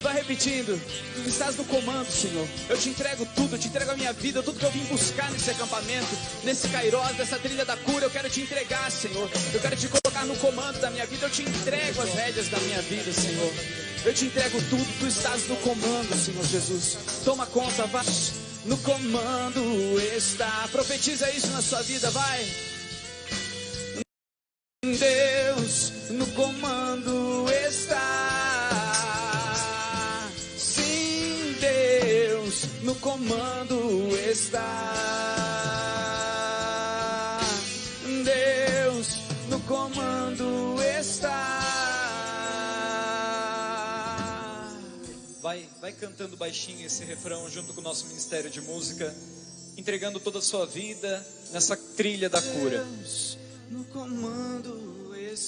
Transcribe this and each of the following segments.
Vai repetindo. Tu estás no comando, Senhor. Eu te entrego tudo, eu te entrego a minha vida, tudo que eu vim buscar nesse acampamento, nesse Kairos, dessa trilha da cura. Eu quero te entregar, Senhor. Eu quero te colocar no comando da minha vida. Eu te entrego as rédeas da minha vida, Senhor. Eu te entrego tudo, tu estás no comando, Senhor Jesus. Toma conta, vai. No comando está. Profetiza isso na sua vida, vai. Deus no comando está. Sim, Deus no comando está. Deus no comando está. Vai cantando baixinho esse refrão junto com o nosso Ministério de Música, entregando toda a sua vida nessa trilha da cura.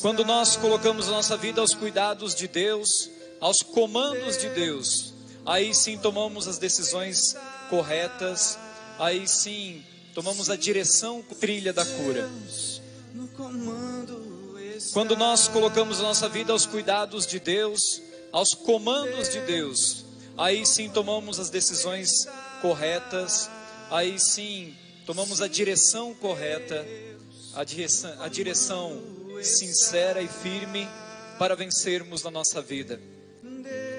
Quando nós colocamos a nossa vida aos cuidados de Deus, aos comandos de Deus, aí sim tomamos as decisões corretas, aí sim tomamos a direção trilha da cura. Quando nós colocamos a nossa vida aos cuidados de Deus, aos comandos de Deus, aí sim tomamos as decisões corretas, aí sim tomamos a direção correta, a direção sincera e firme para vencermos na nossa vida,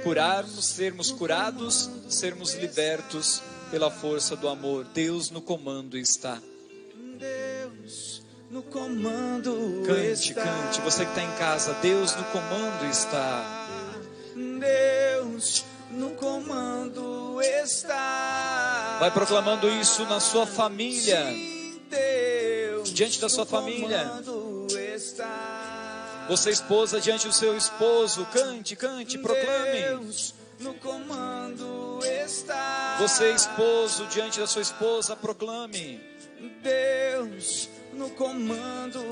curarmos, sermos curados, sermos libertos pela força do amor. Deus no comando está. Deus no comando cante, está. Cante, você que está em casa, Deus no comando está. Deus no comando está. Vai proclamando isso na sua família. Sim, Deus diante da sua família. Está. Você esposa diante do seu esposo, cante, proclame. Deus no comando está. Você esposo diante da sua esposa, proclame. Deus no comando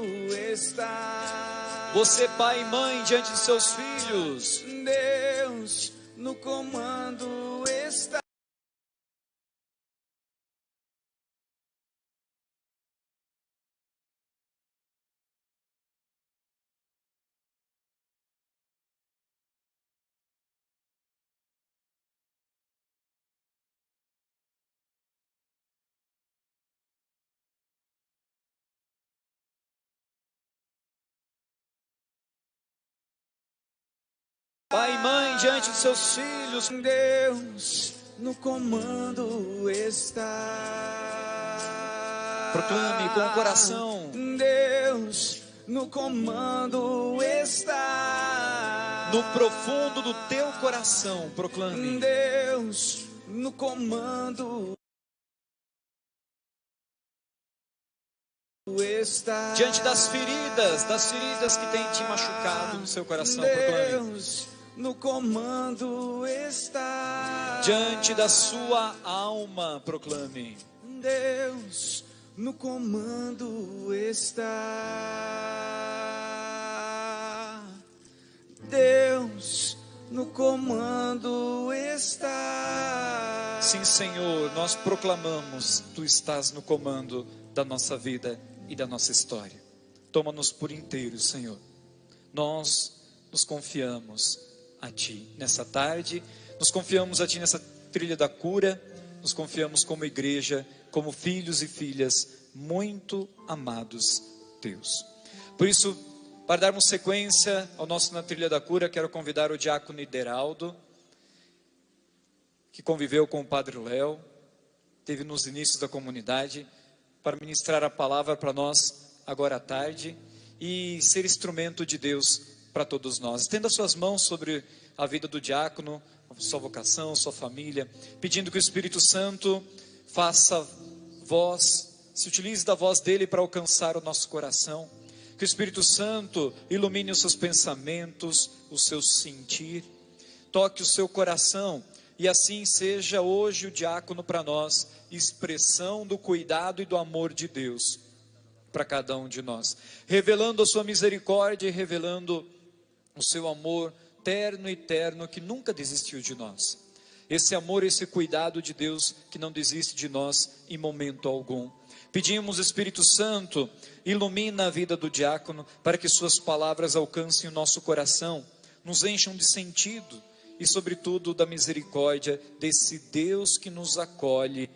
está. Você pai e mãe diante de seus filhos. Deus no comando está. Pai e mãe diante de seus filhos. Deus no comando está. Proclame com o coração. Deus no comando está. No profundo do teu coração, proclame. Deus no comando está. Diante das feridas que tem te machucado no seu coração, proclame. Deus no comando está. Diante da sua alma, proclame. Deus no comando está. Deus no comando está. Sim, Senhor, nós proclamamos, Tu estás no comando da nossa vida e da nossa história. Toma-nos por inteiro, Senhor. Nós nos confiamos a Ti nessa tarde, nos confiamos a Ti nessa trilha da cura, nos confiamos como igreja, como filhos e filhas muito amados Teus. Por isso, para darmos sequência ao nosso Na Trilha da Cura, quero convidar o diácono Ideraldo, que conviveu com o Padre Léo, teve nos inícios da comunidade, para ministrar a palavra para nós agora à tarde e ser instrumento de Deus para todos nós. Estenda suas mãos sobre a vida do diácono, sua vocação, sua família, pedindo que o Espírito Santo faça voz, se utilize da voz dele para alcançar o nosso coração, que o Espírito Santo ilumine os seus pensamentos, o seu sentir, toque o seu coração, e assim seja hoje o diácono para nós, expressão do cuidado e do amor de Deus para cada um de nós, revelando a sua misericórdia e revelando o seu amor terno e eterno que nunca desistiu de nós. Esse amor, esse cuidado de Deus que não desiste de nós em momento algum. Pedimos, Espírito Santo, ilumina a vida do diácono para que suas palavras alcancem o nosso coração, nos encham de sentido e, sobretudo, da misericórdia desse Deus que nos acolhe,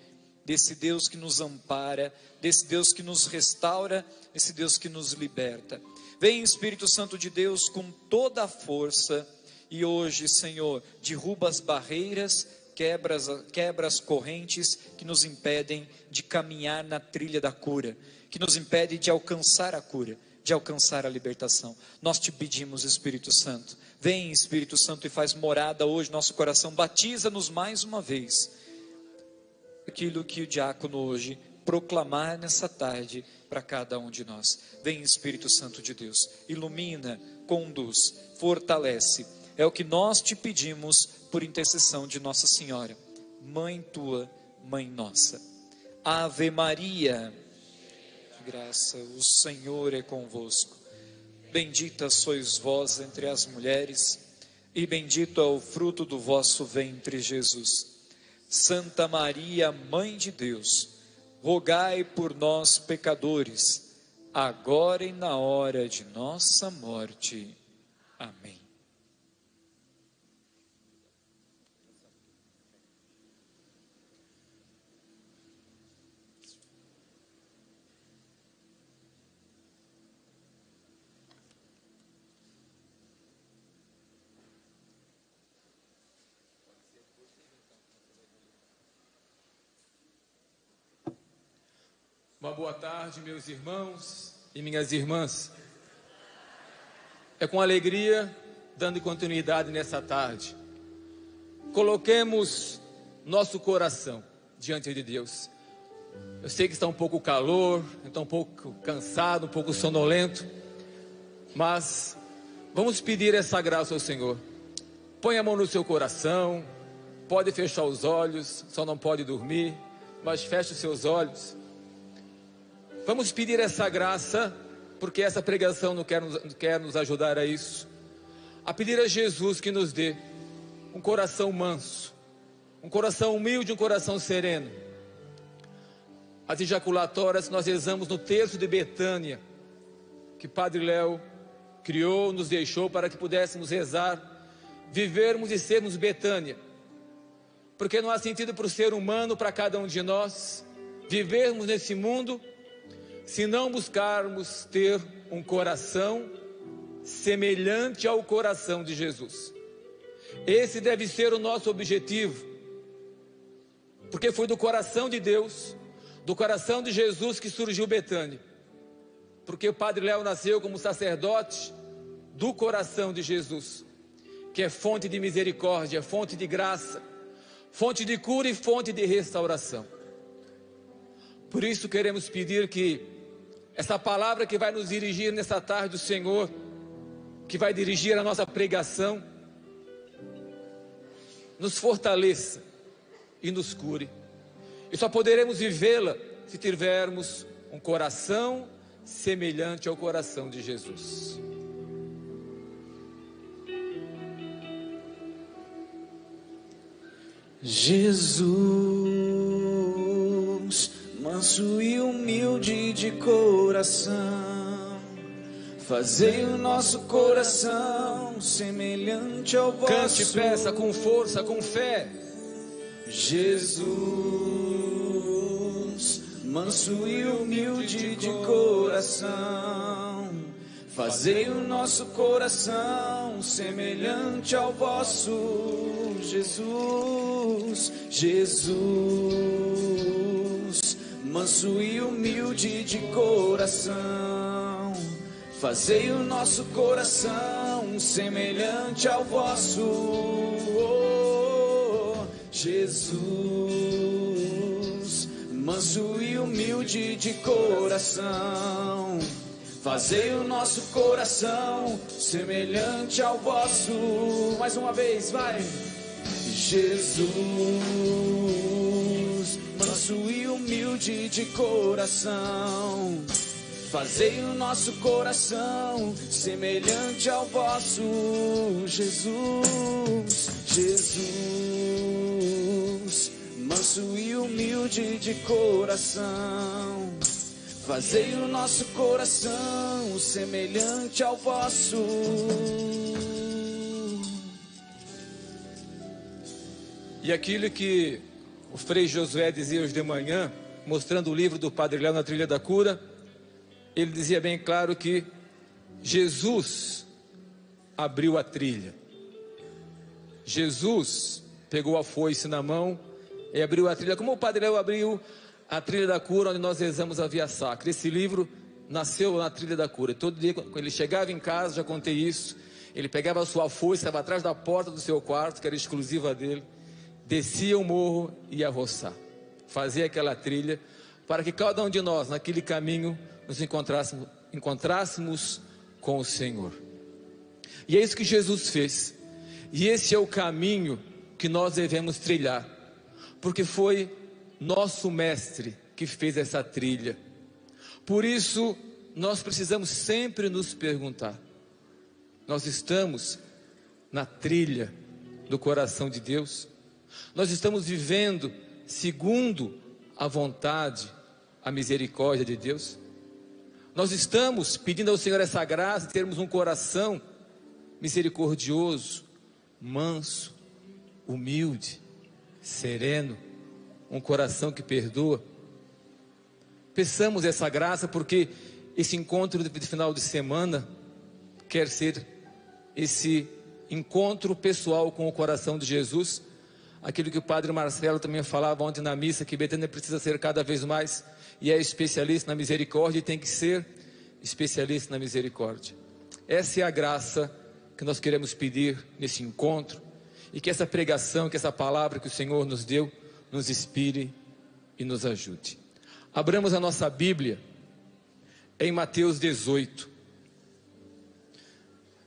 desse Deus que nos ampara, desse Deus que nos restaura, desse Deus que nos liberta. Vem, Espírito Santo de Deus, com toda a força, e hoje, Senhor, derruba as barreiras, quebra as correntes que nos impedem de caminhar na trilha da cura, que nos impede de alcançar a cura, de alcançar a libertação. Nós te pedimos, Espírito Santo, vem, Espírito Santo, e faz morada hoje no nosso coração, batiza-nos mais uma vez, aquilo que o diácono hoje proclamar nessa tarde para cada um de nós. Vem, Espírito Santo de Deus, ilumina, conduz, fortalece, é o que nós te pedimos por intercessão de Nossa Senhora, Mãe tua, Mãe nossa. Ave Maria, graça, o Senhor é convosco, bendita sois vós entre as mulheres, e bendito é o fruto do vosso ventre, Jesus. Santa Maria, Mãe de Deus, rogai por nós, pecadores, agora e na hora de nossa morte. Amém. Uma boa tarde, meus irmãos e minhas irmãs. É com alegria, dando continuidade nessa tarde. Coloquemos nosso coração diante de Deus. Eu sei que está um pouco calor, está um pouco cansado, um pouco sonolento, mas vamos pedir essa graça ao Senhor. Põe a mão no seu coração, pode fechar os olhos, só não pode dormir, mas feche os seus olhos. Vamos pedir essa graça, porque essa pregação não quer nos ajudar a isso. A pedir a Jesus que nos dê um coração manso, um coração humilde, um coração sereno. As ejaculatórias nós rezamos no terço de Betânia, que Padre Léo criou, nos deixou para que pudéssemos rezar, vivermos e sermos Betânia. Porque não há sentido para o ser humano, para cada um de nós, vivermos nesse mundo, se não buscarmos ter um coração semelhante ao coração de Jesus. Esse deve ser o nosso objetivo, porque foi do coração de Deus, do coração de Jesus que surgiu Betânia, porque o Padre Léo nasceu como sacerdote do coração de Jesus, que é fonte de misericórdia, fonte de graça, fonte de cura e fonte de restauração. Por isso queremos pedir que essa palavra que vai nos dirigir nessa tarde do Senhor, que vai dirigir a nossa pregação, nos fortaleça e nos cure. E só poderemos vivê-la se tivermos um coração semelhante ao coração de Jesus. Jesus, manso e humilde de coração, fazei o nosso coração semelhante ao vosso. Cante, peça com força, com fé. Jesus, manso e humilde de coração, fazei o nosso coração semelhante ao vosso. Jesus, Jesus, manso e humilde de coração, fazei o nosso coração semelhante ao vosso. Jesus, manso e humilde de coração, fazei o nosso coração semelhante ao vosso. Mais uma vez, vai. Jesus, manso e humilde de coração, fazei o nosso coração semelhante ao vosso. Jesus, Jesus, manso e humilde de coração, fazei o nosso coração semelhante ao vosso. E aquilo que o Frei Josué dizia hoje de manhã, mostrando o livro do Padre Léo na Trilha da Cura, ele dizia bem claro que Jesus abriu a trilha. Jesus pegou a foice na mão e abriu a trilha, como o Padre Léo abriu a Trilha da Cura, onde nós rezamos a Via Sacra. Esse livro nasceu na Trilha da Cura. Todo dia, quando ele chegava em casa, já contei isso, ele pegava a sua foice, estava atrás da porta do seu quarto, que era exclusiva dele, descia o morro e ia roçar, fazia aquela trilha, para que cada um de nós, naquele caminho, nos encontrássemos com o Senhor. E é isso que Jesus fez, e esse é o caminho que nós devemos trilhar, porque foi nosso mestre que fez essa trilha. Por isso nós precisamos sempre nos perguntar: nós estamos na trilha do coração de Deus? Nós estamos vivendo segundo a vontade, a misericórdia de Deus? Nós estamos pedindo ao Senhor essa graça de termos um coração misericordioso, manso, humilde, sereno, um coração que perdoa? Peçamos essa graça, porque esse encontro de final de semana quer ser esse encontro pessoal com o coração de Jesus. Aquilo que o Padre Marcelo também falava ontem na missa, que Betânia precisa ser cada vez mais, e é especialista na misericórdia, e tem que ser especialista na misericórdia. Essa é a graça que nós queremos pedir nesse encontro, e que essa pregação, que essa palavra que o Senhor nos deu, nos inspire e nos ajude. Abramos a nossa Bíblia em Mateus 18,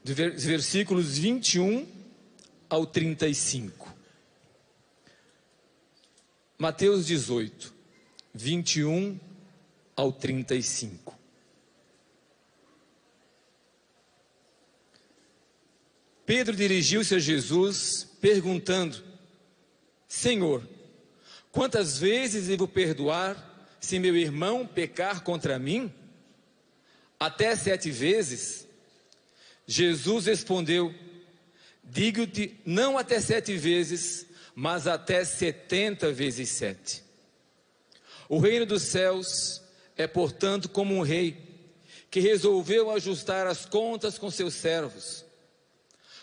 dos versículos 21 ao 35. Mateus 18, 21 ao 35. Pedro dirigiu-se a Jesus, perguntando: Senhor, quantas vezes devo perdoar se meu irmão pecar contra mim? Até 7 vezes? Jesus respondeu: digo-te, não até 7 vezes, mas até 70 vezes 7. O reino dos céus é, portanto, como um rei que resolveu ajustar as contas com seus servos.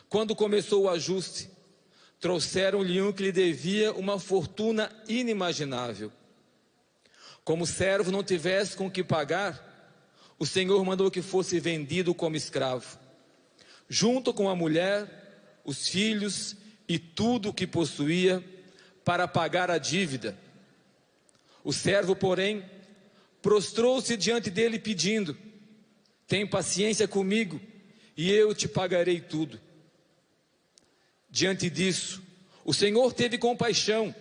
Quando começou o ajuste, trouxeram-lhe um que lhe devia uma fortuna inimaginável. Como o servo não tivesse com que pagar, o Senhor mandou que fosse vendido como escravo, junto com a mulher, os filhos e tudo o que possuía, para pagar a dívida. O servo, porém, prostrou-se diante dele pedindo: tem paciência comigo e eu te pagarei tudo. Diante disso, o Senhor teve compaixão,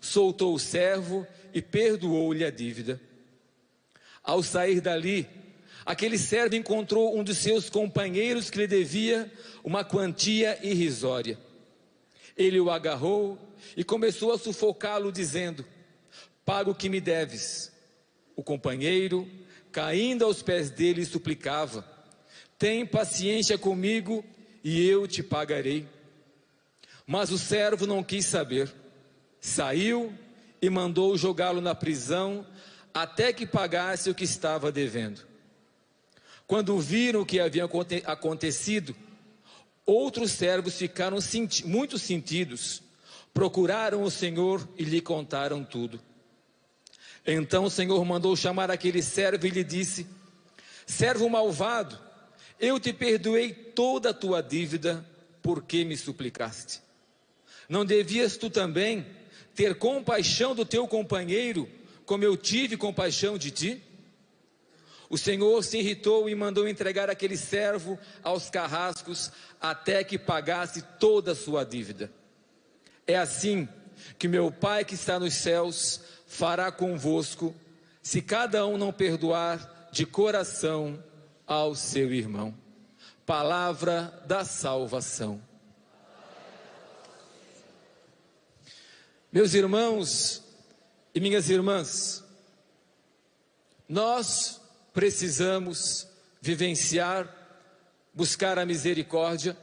soltou o servo e perdoou-lhe a dívida. Ao sair dali, aquele servo encontrou um de seus companheiros que lhe devia uma quantia irrisória. Ele o agarrou e começou a sufocá-lo, dizendo: paga o que me deves. O companheiro, caindo aos pés dele, suplicava: tem paciência comigo e eu te pagarei. Mas o servo não quis saber, saiu e mandou jogá-lo na prisão até que pagasse o que estava devendo. Quando viram o que havia acontecido, outros servos ficaram muito sentidos, procuraram o Senhor e lhe contaram tudo. Então o Senhor mandou chamar aquele servo e lhe disse: servo malvado, eu te perdoei toda a tua dívida, porque me suplicaste. Não devias tu também ter compaixão do teu companheiro, como eu tive compaixão de ti? O Senhor se irritou e mandou entregar aquele servo aos carrascos, até que pagasse toda a sua dívida. É assim que meu Pai que está nos céus fará convosco, se cada um não perdoar de coração ao seu irmão. Palavra da salvação. Meus irmãos e minhas irmãs, nós precisamos vivenciar, buscar a misericórdia.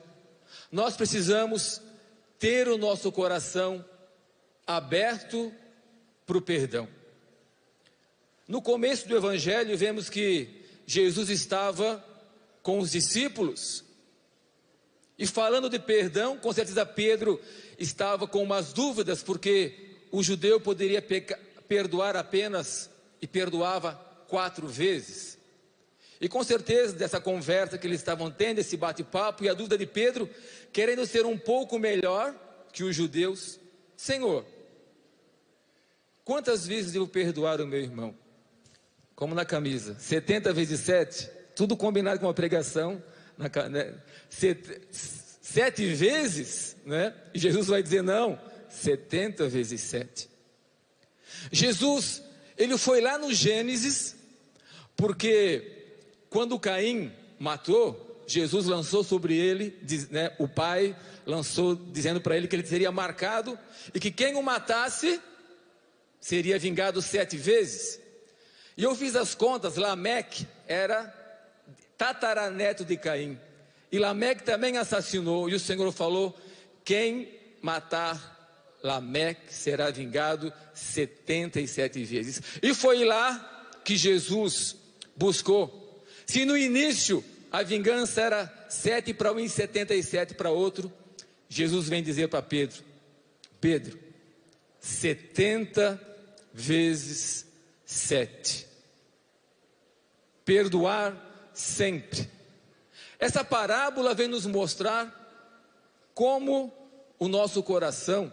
Nós precisamos ter o nosso coração aberto para o perdão. No começo do Evangelho, vemos que Jesus estava com os discípulos, e falando de perdão, com certeza Pedro estava com umas dúvidas, porque o judeu poderia perdoar apenas, e perdoava 4 vezes. E com certeza dessa conversa que eles estavam tendo, esse bate-papo, e a dúvida de Pedro, querendo ser um pouco melhor que os judeus: Senhor, quantas vezes devo perdoar o meu irmão? Como na camisa, 70 vezes 7, tudo combinado com uma pregação, né? 7 vezes, né? E Jesus vai dizer não, 70 vezes 7. Jesus, ele foi lá no Gênesis, porque quando Caim matou, Jesus lançou sobre ele, né, o pai lançou dizendo para ele que ele seria marcado, e que quem o matasse seria vingado 7 vezes. E eu fiz as contas, Lameque era tataraneto de Caim, e Lameque também assassinou, e o Senhor falou: quem matar Lameque será vingado 77 vezes. E foi lá que Jesus buscou. Se no início a vingança era 7 para um e 77 para outro, Jesus vem dizer para Pedro: Pedro, 70 vezes 7. Perdoar sempre. Essa parábola vem nos mostrar como o nosso coração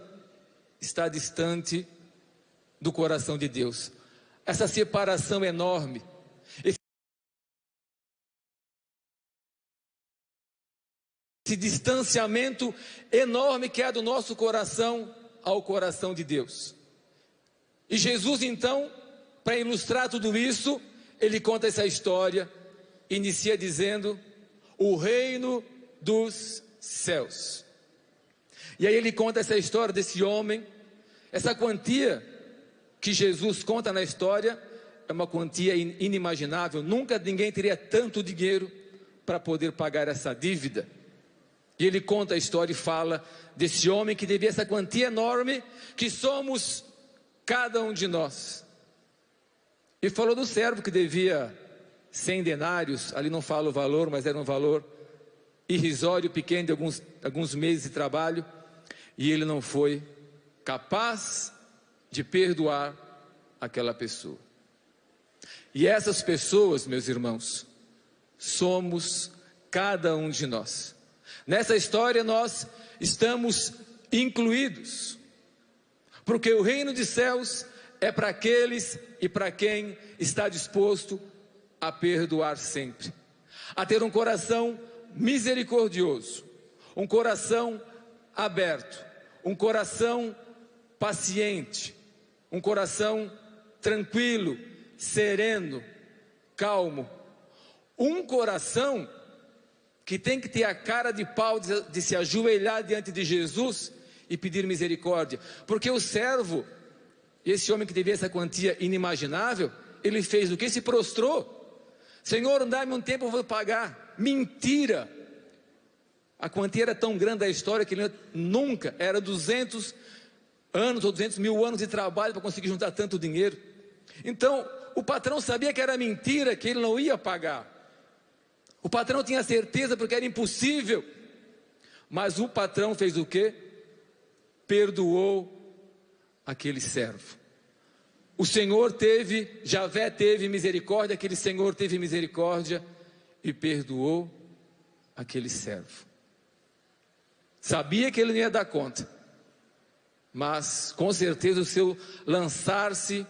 está distante do coração de Deus. Essa separação enorme, esse distanciamento enorme que é do nosso coração ao coração de Deus. E Jesus, então, para ilustrar tudo isso, ele conta essa história, inicia dizendo: o reino dos céus. E aí ele conta essa história desse homem. Essa quantia que Jesus conta na história é uma quantia inimaginável. Nunca ninguém teria tanto dinheiro para poder pagar essa dívida. E ele conta a história e fala desse homem que devia essa quantia enorme, que somos cada um de nós. E falou do servo que devia 100 denários, ali não fala o valor, mas era um valor irrisório, pequeno, de alguns meses de trabalho, e ele não foi capaz de perdoar aquela pessoa. E essas pessoas, meus irmãos, somos cada um de nós. Nessa história nós estamos incluídos, porque o reino dos céus é para aqueles e para quem está disposto a perdoar sempre, a ter um coração misericordioso, um coração aberto, um coração paciente, um coração tranquilo, sereno, calmo, um coração que tem que ter a cara de pau de se ajoelhar diante de Jesus e pedir misericórdia, porque o servo, esse homem que devia essa quantia inimaginável, ele fez o que? Se prostrou. Senhor, dá-me um tempo, eu vou pagar. Mentira! A quantia era tão grande da história que ele nunca, era 200 anos ou 200 mil anos de trabalho para conseguir juntar tanto dinheiro. Então, o patrão sabia que era mentira, que ele não ia pagar. O patrão tinha certeza porque era impossível. Mas o patrão fez o quê? Perdoou aquele servo. O Senhor teve, Javé teve misericórdia, aquele Senhor teve misericórdia e perdoou aquele servo. Sabia que ele não ia dar conta, mas com certeza o seu lançar-se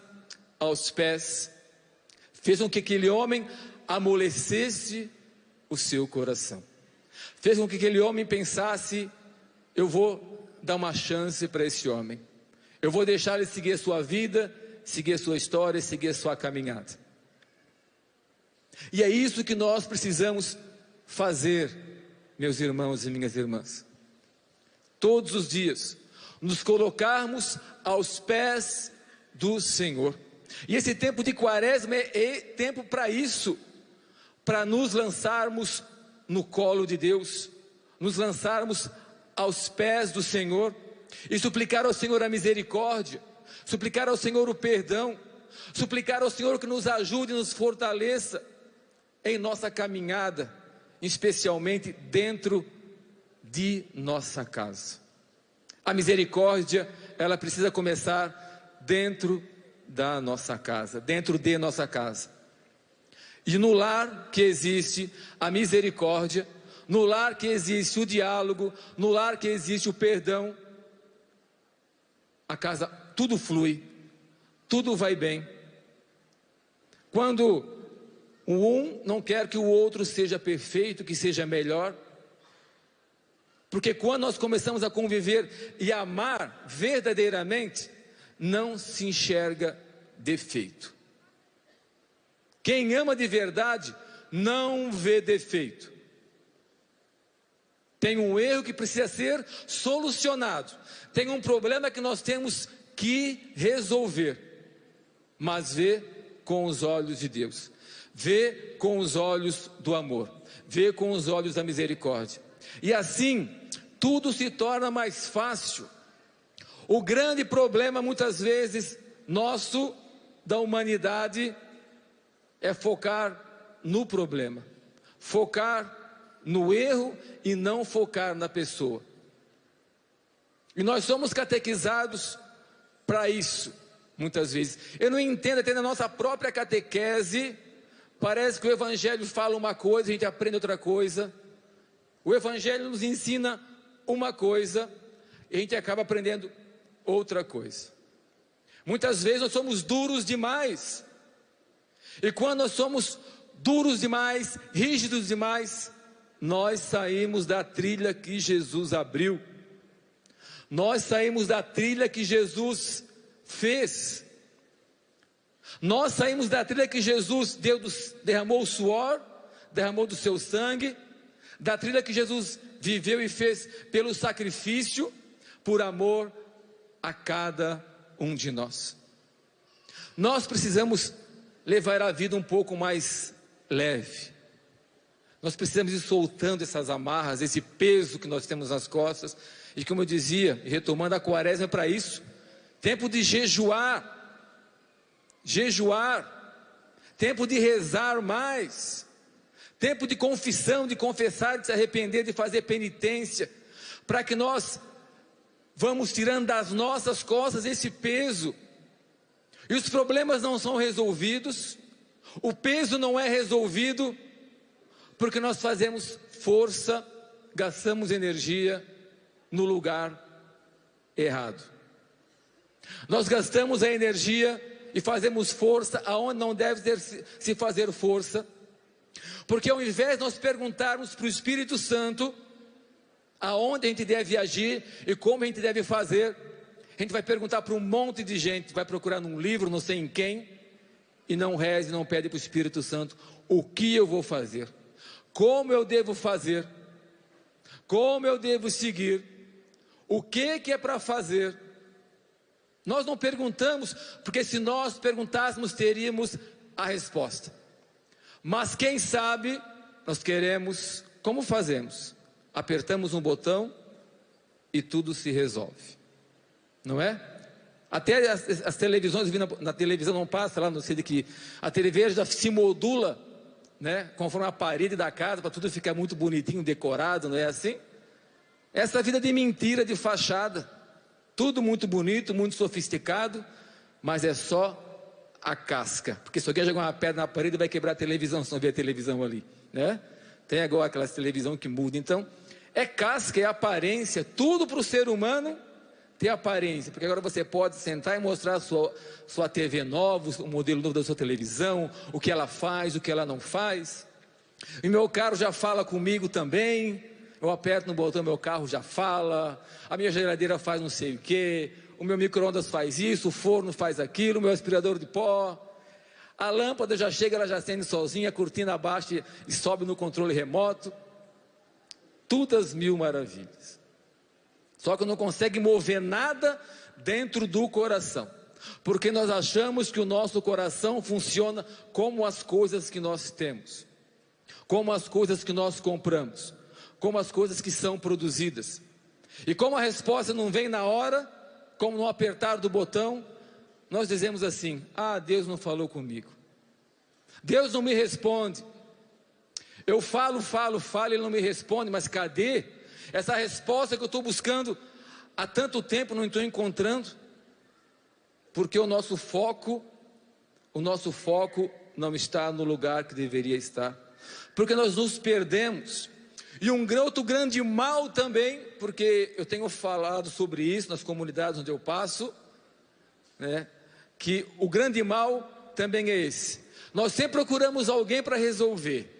aos pés fez com que aquele homem amolecesse o seu coração. Fez com que aquele homem pensasse: eu vou dar uma chance para esse homem. Eu vou deixar ele seguir a sua vida, seguir a sua história, seguir a sua caminhada. E é isso que nós precisamos fazer, meus irmãos e minhas irmãs. Todos os dias, nos colocarmos aos pés do Senhor. E esse tempo de quaresma é tempo para isso, para nos lançarmos no colo de Deus, nos lançarmos aos pés do Senhor e suplicar ao Senhor a misericórdia, suplicar ao Senhor o perdão, suplicar ao Senhor que nos ajude e nos fortaleça em nossa caminhada, especialmente dentro de nossa casa. A misericórdia, ela precisa começar dentro da nossa casa, dentro de nossa casa. E no lar que existe a misericórdia, no lar que existe o diálogo, no lar que existe o perdão, a casa, tudo flui, tudo vai bem. Quando um não quer que o outro seja perfeito, que seja melhor, porque quando nós começamos a conviver e amar verdadeiramente, não se enxerga defeito. Quem ama de verdade não vê defeito. Tem um erro que precisa ser solucionado, tem um problema que nós temos que resolver, mas vê com os olhos de Deus, vê com os olhos do amor, vê com os olhos da misericórdia, e assim tudo se torna mais fácil. O grande problema muitas vezes nosso, da humanidade, é focar no problema, focar no erro e não focar na pessoa. E nós somos catequizados para isso, muitas vezes. Eu não entendo, até na nossa própria catequese, parece que o Evangelho fala uma coisa, a gente aprende outra coisa. O Evangelho nos ensina uma coisa e a gente acaba aprendendo outra coisa. Muitas vezes nós somos duros demais. E quando nós somos duros demais, rígidos demais, nós saímos da trilha que Jesus abriu. Nós saímos da trilha que Jesus fez. Nós saímos da trilha que Jesus derramou o suor, derramou do seu sangue, da trilha que Jesus viveu e fez pelo sacrifício, por amor a cada um de nós. Nós precisamos levar a vida um pouco mais leve. Nós precisamos ir soltando essas amarras, esse peso que nós temos nas costas. E como eu dizia, retomando a quaresma para isso, tempo de jejuar, tempo de rezar mais, tempo de confissão, de confessar, de se arrepender, de fazer penitência, para que nós vamos tirando das nossas costas esse peso. E os problemas não são resolvidos, o peso não é resolvido, porque nós fazemos força, gastamos energia no lugar errado. Nós gastamos a energia e fazemos força aonde não deve se fazer força, porque ao invés de nós perguntarmos para o Espírito Santo aonde a gente deve agir e como a gente deve fazer, a gente vai perguntar para um monte de gente, vai procurar num livro, não sei em quem, e não reze, não pede para o Espírito Santo o que eu vou fazer, como eu devo fazer, como eu devo seguir, o que é para fazer. Nós não perguntamos, porque se nós perguntássemos teríamos a resposta, mas quem sabe nós queremos, como fazemos? Apertamos um botão e tudo se resolve, não é? Até as televisões, na televisão não passa lá, não sei de que, a televisão já se modula, né, conforme a parede da casa, para tudo ficar muito bonitinho, decorado, não é assim? Essa vida de mentira, de fachada, tudo muito bonito, muito sofisticado, mas é só a casca, porque se alguém jogar uma pedra na parede vai quebrar a televisão, se não ver a televisão ali, né? Tem agora aquela televisão que muda. Então é casca, é aparência, tudo para o ser humano ter aparência, porque agora você pode sentar e mostrar a sua TV nova, o modelo novo da sua televisão, o que ela faz, o que ela não faz. E meu carro já fala comigo também, eu aperto no botão, meu carro já fala, a minha geladeira faz não sei o que, o meu micro-ondas faz isso, o forno faz aquilo, o meu aspirador de pó, a lâmpada já chega, ela já acende sozinha, a cortina abaixa e sobe no controle remoto, todas mil maravilhas. Só que não consegue mover nada dentro do coração, porque nós achamos que o nosso coração funciona como as coisas que nós temos, como as coisas que nós compramos, como as coisas que são produzidas. E como a resposta não vem na hora, como no apertar do botão, nós dizemos assim: ah, Deus não falou comigo, Deus não me responde. Eu falo, Ele não me responde, mas cadê essa resposta que eu estou buscando há tanto tempo, não estou encontrando? Porque o nosso foco não está no lugar que deveria estar, porque nós nos perdemos. E um outro grande mal também, porque eu tenho falado sobre isso nas comunidades onde eu passo, né, que o grande mal também é esse: nós sempre procuramos alguém para resolver.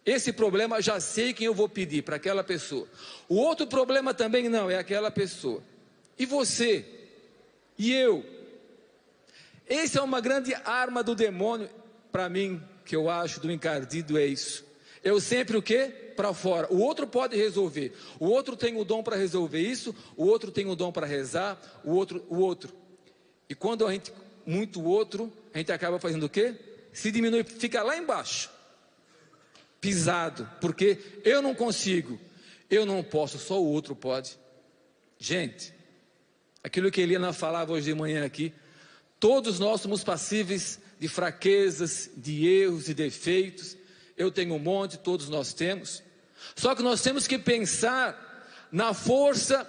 Esse problema já sei quem eu vou pedir, para aquela pessoa. O outro problema também não, é aquela pessoa. E você? E eu? Essa é uma grande arma do demônio, para mim, que eu acho do encardido, é isso. Eu sempre o quê? Para fora. O outro pode resolver. O outro tem o dom para resolver isso. O outro tem o dom para rezar. O outro. E quando a gente, muito outro, a gente acaba fazendo o quê? Se diminui, fica lá embaixo, pisado, porque eu não consigo, eu não posso, só o outro pode. Gente, aquilo que Eliana falava hoje de manhã aqui, todos nós somos passíveis de fraquezas, de erros e defeitos. Eu tenho um monte, todos nós temos. Só que nós temos que pensar na força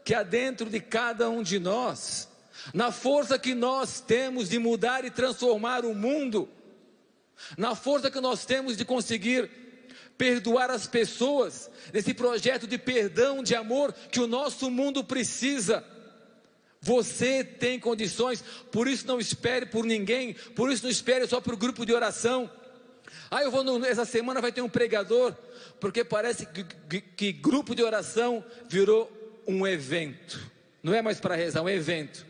que há dentro de cada um de nós, na força que nós temos de mudar e transformar o mundo, na força que nós temos de conseguir perdoar as pessoas, nesse projeto de perdão, de amor que o nosso mundo precisa. Você tem condições, por isso não espere por ninguém, por isso não espere só para o grupo de oração. Ah, essa semana vai ter um pregador, porque parece que grupo de oração virou um evento. Não é mais para rezar, é um evento.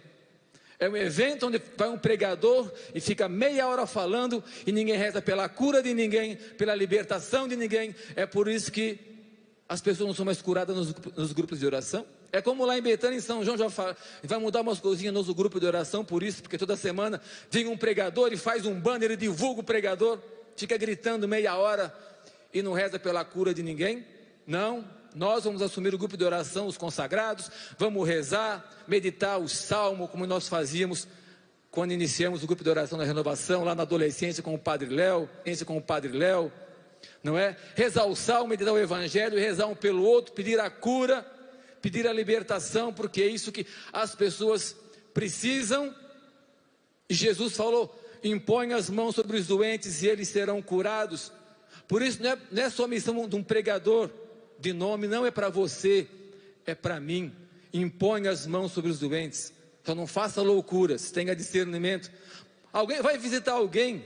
É um evento onde vai um pregador e fica meia hora falando e ninguém reza pela cura de ninguém, pela libertação de ninguém. É por isso que as pessoas não são mais curadas nos grupos de oração. É como lá em Betânia, em São João, já fala, vai mudar umas coisinhas no nosso grupo de oração, por isso, porque toda semana vem um pregador e faz um banner e divulga o pregador, fica gritando meia hora e não reza pela cura de ninguém. Não. Nós vamos assumir o grupo de oração, os consagrados, vamos rezar, meditar o salmo, como nós fazíamos quando iniciamos o grupo de oração da renovação, lá na adolescência com o Padre Léo, não é? Rezar o salmo, meditar o evangelho, rezar um pelo outro, pedir a cura, pedir a libertação, porque é isso que as pessoas precisam. E Jesus falou: impõe as mãos sobre os doentes e eles serão curados. Por isso não é só a missão de um pregador de nome, não é para você, é para mim. Impõe as mãos sobre os doentes. Então não faça loucuras, tenha discernimento. Alguém vai visitar alguém,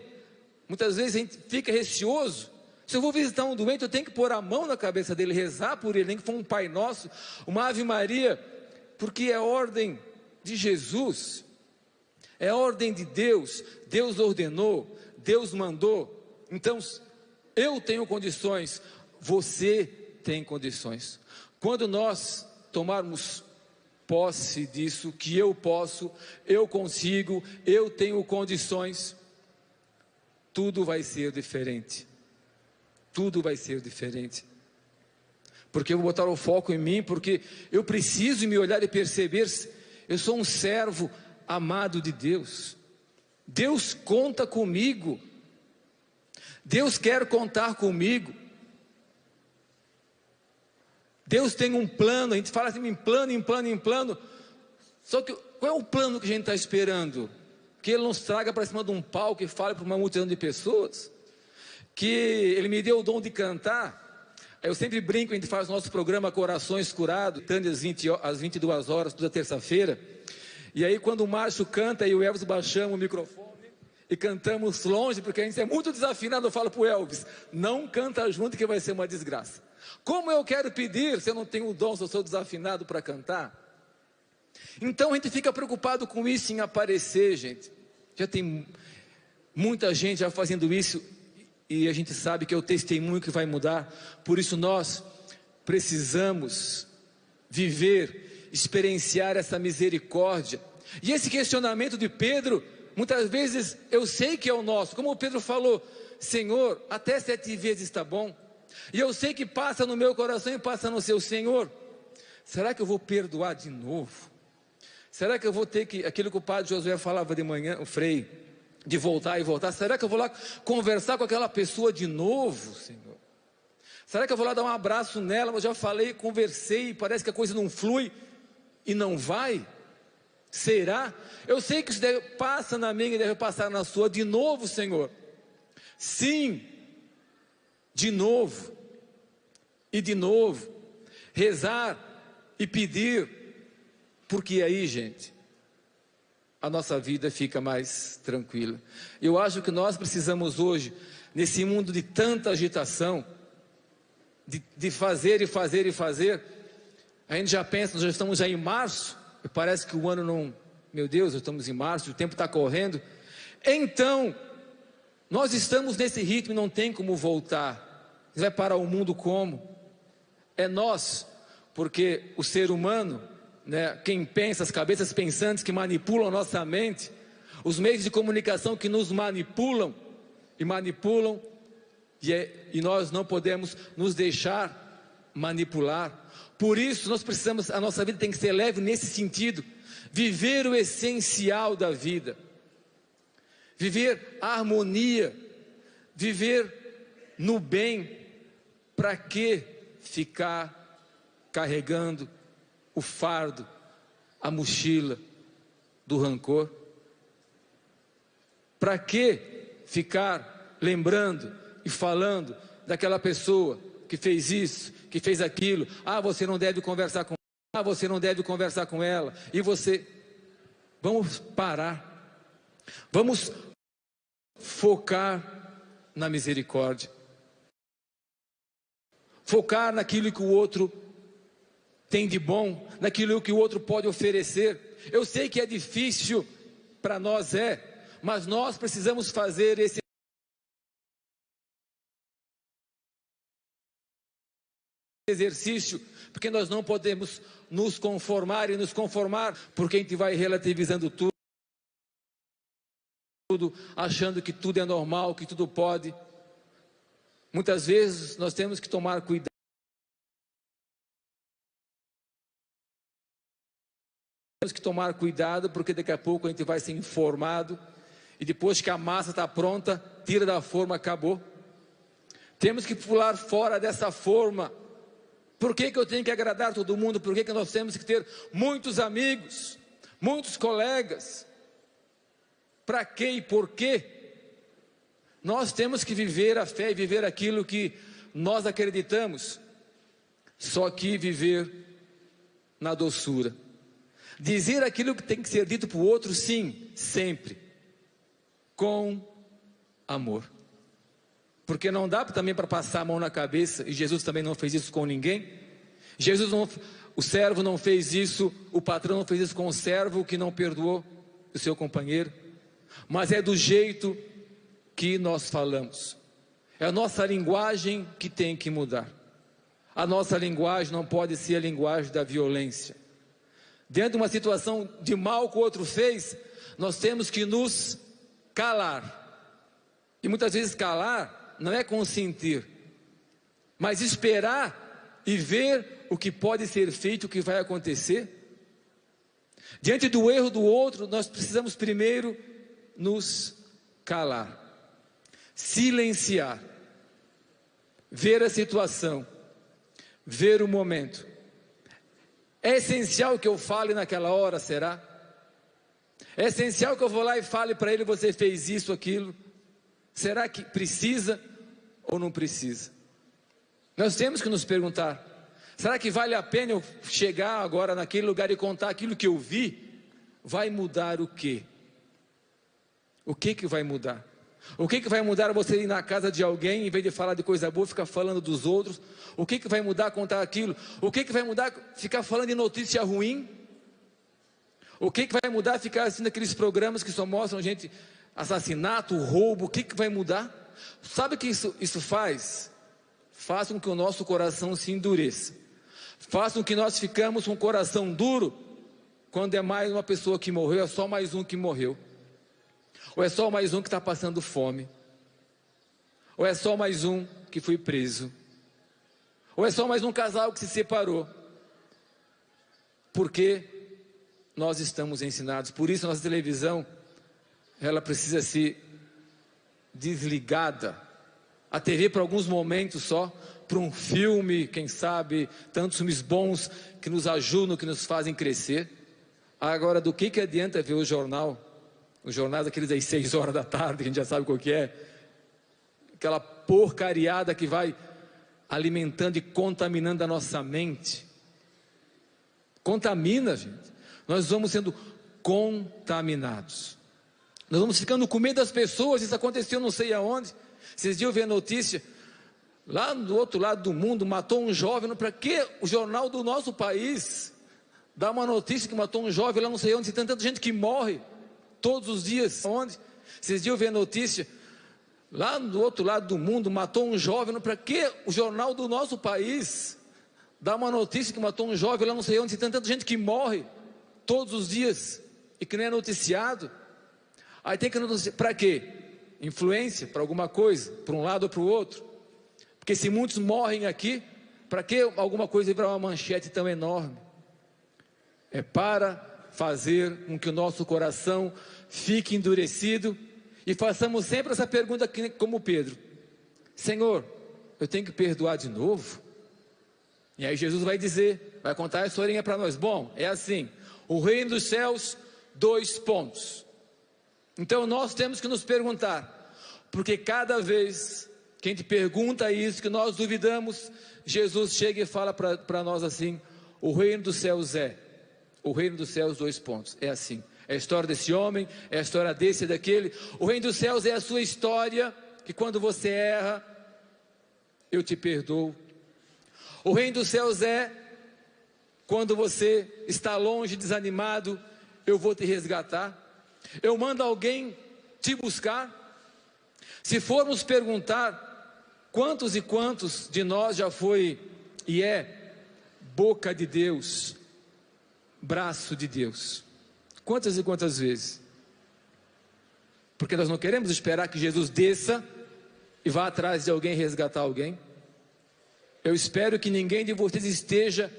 muitas vezes a gente fica receoso. Se eu vou visitar um doente, eu tenho que pôr a mão na cabeça dele, rezar por ele, nem que for um Pai Nosso, uma Ave Maria, porque é ordem de Jesus, é ordem de Deus. Deus ordenou, Deus mandou. Então eu tenho condições, você tem condições. Quando nós tomarmos posse disso, que eu posso, eu consigo, eu tenho condições, tudo vai ser diferente. Tudo vai ser diferente. Porque eu vou botar o foco em mim, porque eu preciso me olhar e perceber, eu sou um servo amado de Deus. Deus conta comigo. Deus quer contar comigo. Deus tem um plano. A gente fala assim, em plano. Só que qual é o plano que a gente está esperando? Que Ele nos traga para cima de um palco e fale para uma multidão de pessoas? Que Ele me deu o dom de cantar? Eu sempre brinco, a gente faz o nosso programa Corações Curados, às 22 horas, toda terça-feira. E aí quando o Márcio canta e o Elvis baixamos o microfone e cantamos longe, porque a gente é muito desafinado, eu falo para o Elvis, não canta junto que vai ser uma desgraça. Como eu quero pedir se eu não tenho o dom, se eu sou desafinado para cantar? Então a gente fica preocupado com isso, em aparecer, gente. Já tem muita gente já fazendo isso, e a gente sabe que é o testemunho que vai mudar. Por isso nós precisamos viver, experienciar essa misericórdia. E esse questionamento de Pedro, muitas vezes eu sei que é o nosso, como o Pedro falou: Senhor, até 7 vezes está bom. E eu sei que passa no meu coração e passa no seu. Senhor, Será que eu vou perdoar de novo? Será que eu vou ter que, aquilo que o padre Josué falava de manhã, o Frei, de voltar e voltar, será que eu vou lá conversar com aquela pessoa de novo, Senhor? Será que eu vou lá dar um abraço nela? Eu já falei, conversei, parece que a coisa não flui e não vai? Será? Eu sei que isso passa na minha e deve passar na sua de novo, Senhor. Sim, de novo e de novo, rezar e pedir, porque aí, gente, a nossa vida fica mais tranquila. Eu acho que nós precisamos hoje, nesse mundo de tanta agitação, de fazer e fazer e fazer, a gente já pensa, nós já estamos em março, e parece que o ano não, meu Deus, estamos em março, o tempo está correndo, então, nós estamos nesse ritmo e não tem como voltar. Vai parar o mundo como? É nós, porque o ser humano, né, quem pensa, as cabeças pensantes que manipulam a nossa mente, os meios de comunicação que nos manipulam, e nós não podemos nos deixar manipular. Por isso nós precisamos, a nossa vida tem que ser leve nesse sentido, viver o essencial da vida, viver a harmonia, viver no bem. Para que ficar carregando o fardo, a mochila do rancor? Para que ficar lembrando e falando daquela pessoa que fez isso, que fez aquilo? Ah, você não deve conversar com ela, ah, você não deve conversar com ela, e você... Vamos parar, vamos focar na misericórdia, focar naquilo que o outro tem de bom, naquilo que o outro pode oferecer. Eu sei que é difícil, para nós mas nós precisamos fazer esse exercício, porque nós não podemos nos conformar, porque a gente vai relativizando tudo, achando que tudo é normal, que tudo pode. Muitas vezes nós temos que tomar cuidado. Temos que tomar cuidado, porque daqui a pouco a gente vai ser informado, e depois que a massa está pronta, tira da forma, acabou. Temos que pular fora dessa forma. Por que eu tenho que agradar todo mundo? Por que nós temos que ter muitos amigos, muitos colegas? Para quê e por quê? Nós temos que viver a fé e viver aquilo que nós acreditamos, só que viver na doçura. Dizer aquilo que tem que ser dito para o outro, sim, sempre, com amor. Porque não dá também para passar a mão na cabeça, e Jesus também não fez isso com ninguém. O servo não fez isso, o patrão não fez isso com o servo que não perdoou o seu companheiro. Mas é do jeito que nós falamos, é a nossa linguagem que tem que mudar. A nossa linguagem não pode ser a linguagem da violência. Dentro de uma situação de mal que o outro fez, nós temos que nos calar. E muitas vezes calar não é consentir, mas esperar e ver o que pode ser feito, o que vai acontecer. Diante do erro do outro, nós precisamos primeiro nos calar, silenciar, ver a situação, ver o momento. É essencial que eu fale naquela hora, será? É essencial que eu vou lá e fale para ele: você fez isso, aquilo. Será que precisa ou não precisa? Nós temos que nos perguntar: será que vale a pena eu chegar agora naquele lugar e contar aquilo que eu vi? Vai mudar o quê? O que que vai mudar? O que que vai mudar você ir na casa de alguém, em vez de falar de coisa boa, ficar falando dos outros? O que que vai mudar contar aquilo? O que que vai mudar ficar falando de notícia ruim? O que que vai mudar ficar assistindo aqueles programas que só mostram gente, assassinato, roubo? O que que vai mudar? Sabe o que isso faz? Faz com que o nosso coração se endureça. Faz com que nós ficamos com o coração duro, quando é mais uma pessoa que morreu, é só mais um que morreu. Ou é só mais um que está passando fome, ou é só mais um que foi preso, ou é só mais um casal que se separou. porque nós estamos ensinados. Por isso, nossa televisão, ela precisa ser desligada. A TV para alguns momentos só, para um filme, quem sabe, tantos filmes bons que nos ajudam, que nos fazem crescer. Agora, do que adianta ver o jornal? Os jornais aqueles às 6 horas da tarde, que a gente já sabe qual que é. Aquela porcariada que vai alimentando e contaminando a nossa mente. Contamina, gente. Nós vamos sendo contaminados. Nós vamos ficando com medo das pessoas. Isso aconteceu não sei aonde. Esses dias eu vi a notícia, lá do outro lado do mundo, matou um jovem. Para que o jornal do nosso país dá uma notícia que matou um jovem lá não sei onde? Tem tanta gente que morre todos os dias. Onde? Esses dias eu vi a notícia, lá do outro lado do mundo, matou um jovem. Para que o jornal do nosso país dá uma notícia que matou um jovem lá não sei onde? Tem tanta gente que morre todos os dias e que nem é noticiado. Aí tem que noticiar, para quê? Influência para alguma coisa, para um lado ou para o outro. Porque se muitos morrem aqui, para que alguma coisa virar uma manchete tão enorme? É para fazer com que o nosso coração fique endurecido e façamos sempre essa pergunta aqui, como Pedro: Senhor, eu tenho que perdoar de novo? E aí Jesus vai dizer, vai contar a historinha para nós. Bom, é assim: o reino dos céus, 2 pontos. Então nós temos que nos perguntar, porque cada vez que a gente pergunta isso, que nós duvidamos, Jesus chega e fala para nós assim: o reino dos céus o reino dos céus, 2 pontos, é assim. É a história desse homem, é a história desse e daquele. O reino dos céus é a sua história, que quando você erra, eu te perdoo. O reino dos céus é quando você está longe, desanimado, eu vou te resgatar. Eu mando alguém te buscar. Se formos perguntar, quantos e quantos de nós já foi e é boca de Deus, braço de Deus? Quantas e quantas vezes? Porque nós não queremos esperar que Jesus desça e vá atrás de alguém resgatar alguém. Eu espero que ninguém de vocês esteja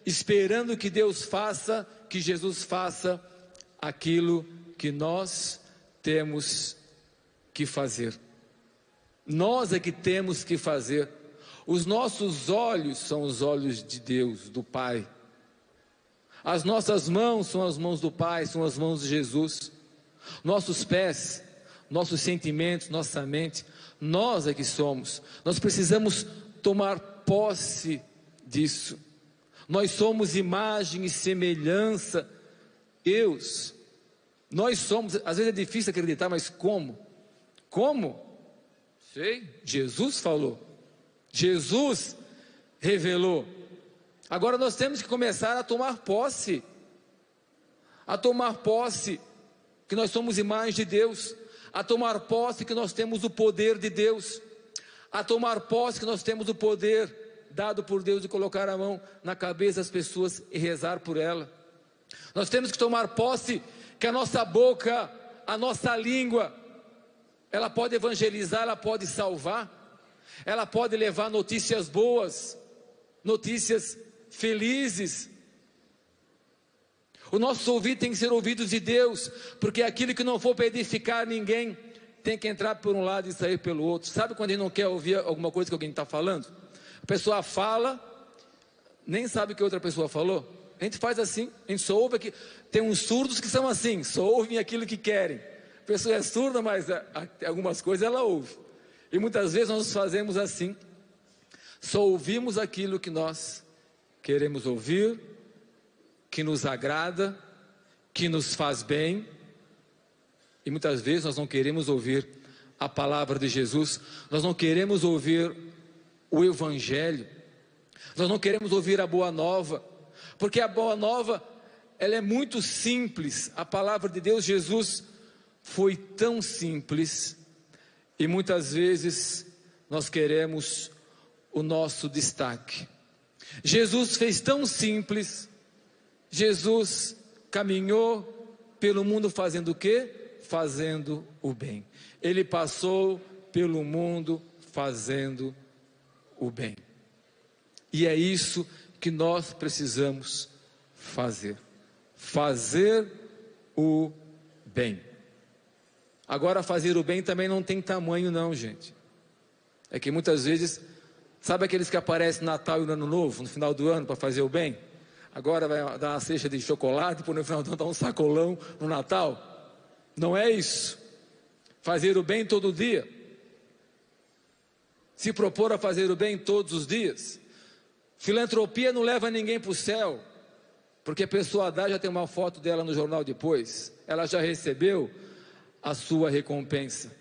esperando que Deus faça, que Jesus faça aquilo que nós temos que fazer. Nós é que temos que fazer. Os nossos olhos são os olhos de Deus, do Pai. As nossas mãos são as mãos do Pai, são as mãos de Jesus. Nossos pés, nossos sentimentos, nossa mente, nós é que somos. Nós precisamos tomar posse disso. Nós somos imagem e semelhança Deus. Nós somos, às vezes é difícil acreditar, mas como? Como? Sei, Jesus falou, Jesus revelou. Agora nós temos que começar a tomar posse que nós somos imagem de Deus, a tomar posse que nós temos o poder de Deus, a tomar posse que nós temos o poder dado por Deus de colocar a mão na cabeça das pessoas e rezar por ela. Nós temos que tomar posse que a nossa boca, a nossa língua, ela pode evangelizar, ela pode salvar, ela pode levar notícias boas, notícias felizes. O nosso ouvido tem que ser ouvidos de Deus, porque aquilo que não for para edificar ninguém, tem que entrar por um lado e sair pelo outro. Sabe quando a gente não quer ouvir alguma coisa que alguém está falando? A pessoa fala, nem sabe o que outra pessoa falou. A gente faz assim, a gente só ouve aqui. Tem uns surdos que são assim, só ouvem aquilo que querem. A pessoa é surda, mas algumas coisas ela ouve. E muitas vezes nós fazemos assim, só ouvimos aquilo que nós queremos ouvir, que nos agrada, que nos faz bem. E muitas vezes nós não queremos ouvir a palavra de Jesus, nós não queremos ouvir o Evangelho, nós não queremos ouvir a Boa Nova, porque a Boa Nova, ela é muito simples. A palavra de Deus, Jesus, foi tão simples, e muitas vezes nós queremos o nosso destaque. Jesus fez tão simples, Jesus caminhou pelo mundo fazendo o quê? Fazendo o bem. Ele passou pelo mundo fazendo o bem. E é isso que nós precisamos fazer. Fazer o bem. Agora, fazer o bem também não tem tamanho não, gente. É que muitas vezes, sabe aqueles que aparecem no Natal e no Ano Novo, no final do ano, para fazer o bem? Agora vai dar uma cesta de chocolate, depois no final do ano dar um sacolão no Natal. Não é isso. Fazer o bem todo dia. Se propor a fazer o bem todos os dias. Filantropia não leva ninguém para o céu, porque a pessoa dá, já tem uma foto dela no jornal depois. Ela já recebeu a sua recompensa.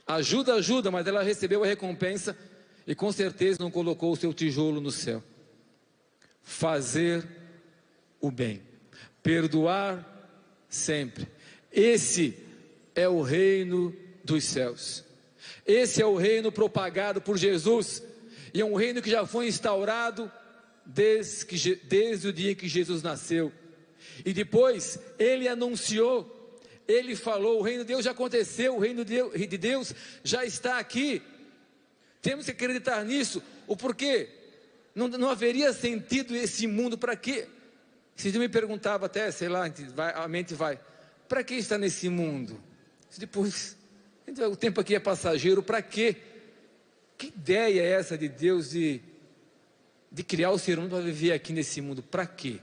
Ajuda, mas ela recebeu a recompensa e com certeza não colocou o seu tijolo no céu. Fazer o bem, perdoar sempre. Esse é o reino dos céus. Esse é o reino propagado por Jesus, e é um reino que já foi instaurado desde o dia em que Jesus nasceu. E depois ele anunciou, ele falou, o reino de Deus já aconteceu, o reino de Deus já está aqui. Temos que acreditar nisso. O porquê? Não haveria sentido esse mundo, para quê? Se eu me perguntava até, sei lá, a mente vai, para que está nesse mundo? Depois, o tempo aqui é passageiro, para quê? Que ideia é essa de Deus de criar o ser humano para viver aqui nesse mundo? Para quê?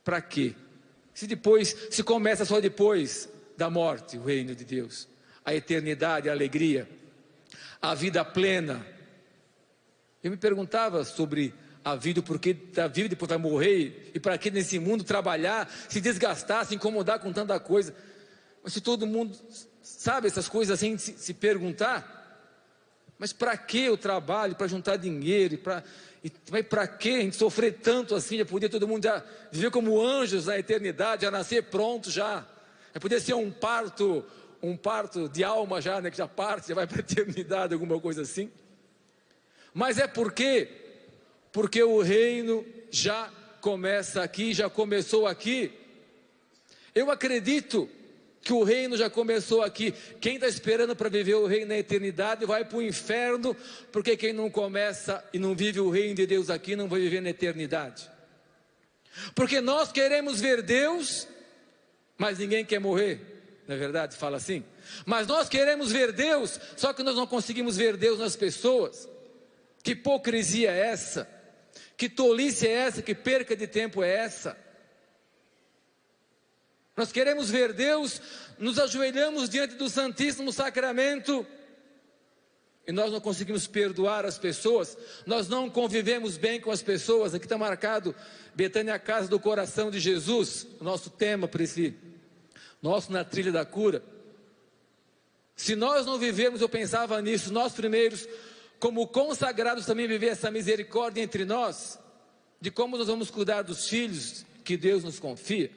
Para quê? Se começa só depois da morte, o reino de Deus, a eternidade, a alegria, a vida plena. Eu me perguntava sobre a vida, o porquê da vida depois vai morrer, e para que nesse mundo trabalhar, se desgastar, se incomodar com tanta coisa. Mas se todo mundo sabe essas coisas assim, se perguntar, mas para que o trabalho? Para juntar dinheiro, mas para que a gente sofrer tanto assim, já poder todo mundo já viver como anjos na eternidade, já nascer pronto já poder ser um parto de alma já, né, que já parte, já vai para a eternidade, alguma coisa assim. Mas é porque o reino já começa aqui, já começou aqui. Eu acredito que o reino já começou aqui. Quem está esperando para viver o reino na eternidade vai para o inferno, porque quem não começa e não vive o reino de Deus aqui não vai viver na eternidade. Porque nós queremos ver Deus, mas ninguém quer morrer, não é verdade? Fala assim. Mas nós queremos ver Deus, só que nós não conseguimos ver Deus nas pessoas. Que hipocrisia é essa? Que tolice é essa? Que perca de tempo é essa? Nós queremos ver Deus, nos ajoelhamos diante do Santíssimo Sacramento e nós não conseguimos perdoar as pessoas, nós não convivemos bem com as pessoas. Aqui está marcado Betânia, a casa do coração de Jesus, o nosso tema para esse nosso Na Trilha da Cura. Se nós não vivemos, eu pensava nisso, nós primeiros, como consagrados, também viver essa misericórdia entre nós, de como nós vamos cuidar dos filhos que Deus nos confia.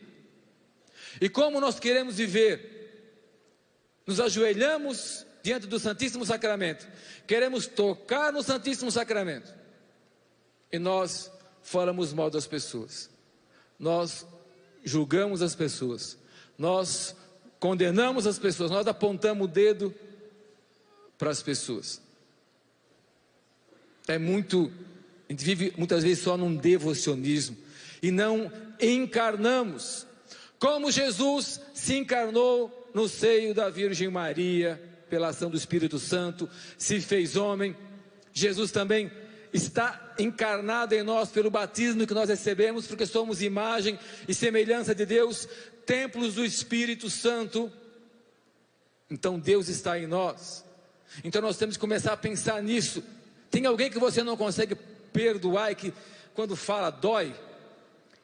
E como nós queremos viver? Nos ajoelhamos diante do Santíssimo Sacramento, queremos tocar no Santíssimo Sacramento, e nós falamos mal das pessoas, nós julgamos as pessoas, nós condenamos as pessoas, nós apontamos o dedo para as pessoas. A gente vive muitas vezes só num devocionismo, e não encarnamos, como Jesus se encarnou no seio da Virgem Maria, pela ação do Espírito Santo, se fez homem. Jesus também está encarnado em nós pelo batismo que nós recebemos, porque somos imagem e semelhança de Deus, templos do Espírito Santo. Então Deus está em nós. Então nós temos que começar a pensar nisso. Tem alguém que você não consegue perdoar e que quando fala dói?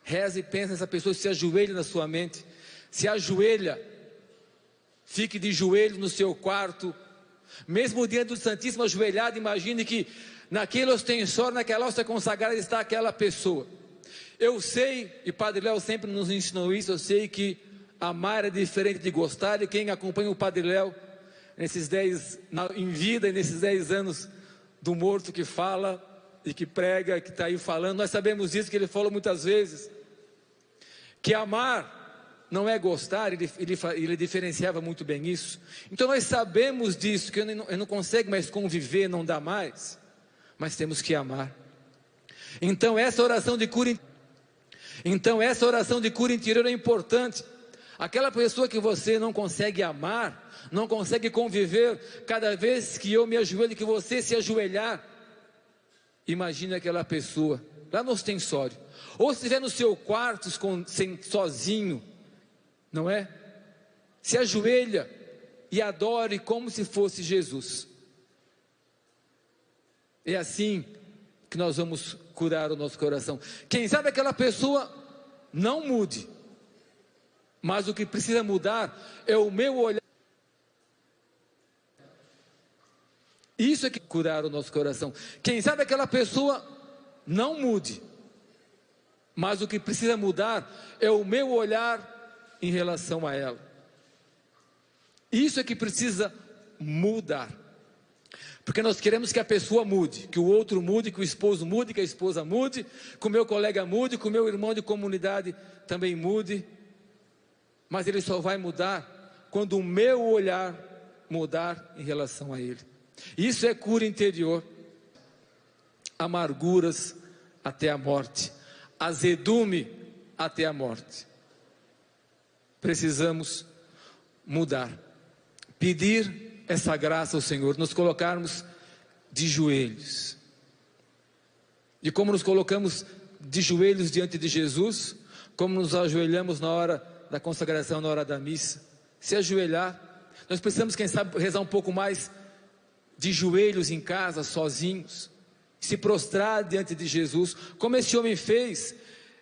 Reze e pensa nessa pessoa, se ajoelha na sua mente, se ajoelha, fique de joelho no seu quarto, mesmo diante do Santíssimo ajoelhado, imagine que naquele ostensório, naquela hóstia consagrada está aquela pessoa. Eu sei, e Padre Léo sempre nos ensinou isso, eu sei que amar é diferente de gostar, e quem acompanha o Padre Léo em vida, e nesses 10 anos do morto que fala e que prega, que está aí falando, nós sabemos isso, que ele falou muitas vezes, que amar não é gostar, ele diferenciava muito bem isso. Então nós sabemos disso, que eu não consigo mais conviver, não dá mais, mas temos que amar. Então essa oração de cura interior é importante. Aquela pessoa que você não consegue amar, não consegue conviver, cada vez que eu me ajoelho, que você se ajoelhar, imagine aquela pessoa lá no ostensório, ou se estiver no seu quarto sozinho, não é? Se ajoelha e adore como se fosse Jesus. É assim que nós vamos curar o nosso coração. Quem sabe aquela pessoa não mude, mas o que precisa mudar é o meu olhar. Isso é que curar o nosso coração. Quem sabe aquela pessoa não mude, mas o que precisa mudar é o meu olhar em relação a ela. Isso é que precisa mudar. Porque nós queremos que a pessoa mude, que o outro mude, que o esposo mude, que a esposa mude, que o meu colega mude, que o meu irmão de comunidade também mude. Mas ele só vai mudar quando o meu olhar mudar em relação a ele. Isso é cura interior. Amarguras até a morte, azedume até a morte. Precisamos mudar, pedir essa graça ao Senhor, nos colocarmos de joelhos. E como nos colocamos de joelhos diante de Jesus, como nos ajoelhamos na hora da consagração, na hora da missa, se ajoelhar. Nós precisamos, quem sabe, rezar um pouco mais de joelhos em casa, sozinhos, se prostrar diante de Jesus, como esse homem fez.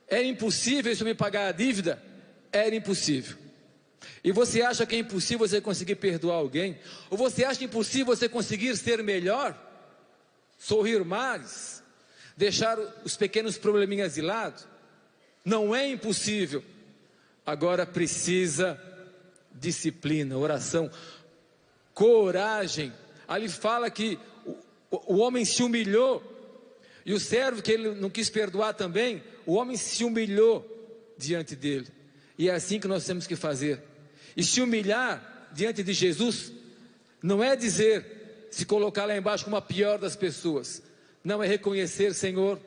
Era impossível esse homem pagar a dívida? Era impossível. E você acha que é impossível você conseguir perdoar alguém? Ou você acha impossível você conseguir ser melhor? Sorrir mais? Deixar os pequenos probleminhas de lado? Não é impossível. Agora precisa disciplina, oração, coragem. Ali fala que o homem se humilhou, e o servo que ele não quis perdoar também, o homem se humilhou diante dele. E é assim que nós temos que fazer. E se humilhar diante de Jesus não é dizer, se colocar lá embaixo como a pior das pessoas. Não, é reconhecer: Senhor,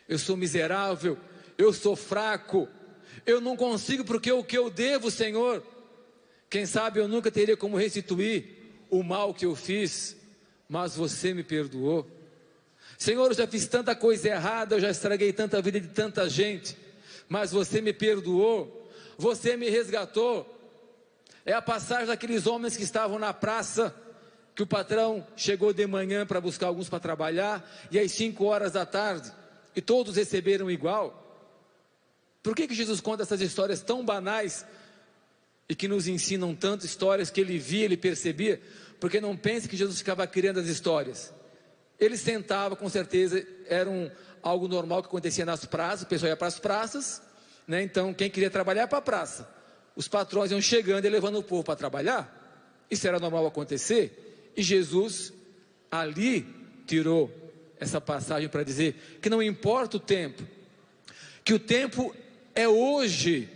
eu sou miserável, eu sou fraco, eu não consigo, porque o que eu devo, Senhor, quem sabe eu nunca teria como restituir o mal que eu fiz, mas você me perdoou. Senhor, eu já fiz tanta coisa errada, eu já estraguei tanta vida de tanta gente, mas você me perdoou, você me resgatou. É a passagem daqueles homens que estavam na praça, que o patrão chegou de manhã para buscar alguns para trabalhar, e às 5 horas da tarde, e todos receberam igual. Por que Jesus conta essas histórias tão banais, e que nos ensinam tanto histórias que ele via, ele percebia? Porque não pense que Jesus ficava criando as histórias. Ele sentava, com certeza, era algo normal que acontecia nas praças, o pessoal ia para as praças, né? Então quem queria trabalhar ia para a praça. Os patrões iam chegando e levando o povo para trabalhar. Isso era normal acontecer. E Jesus ali tirou essa passagem para dizer que não importa o tempo, que o tempo é hoje.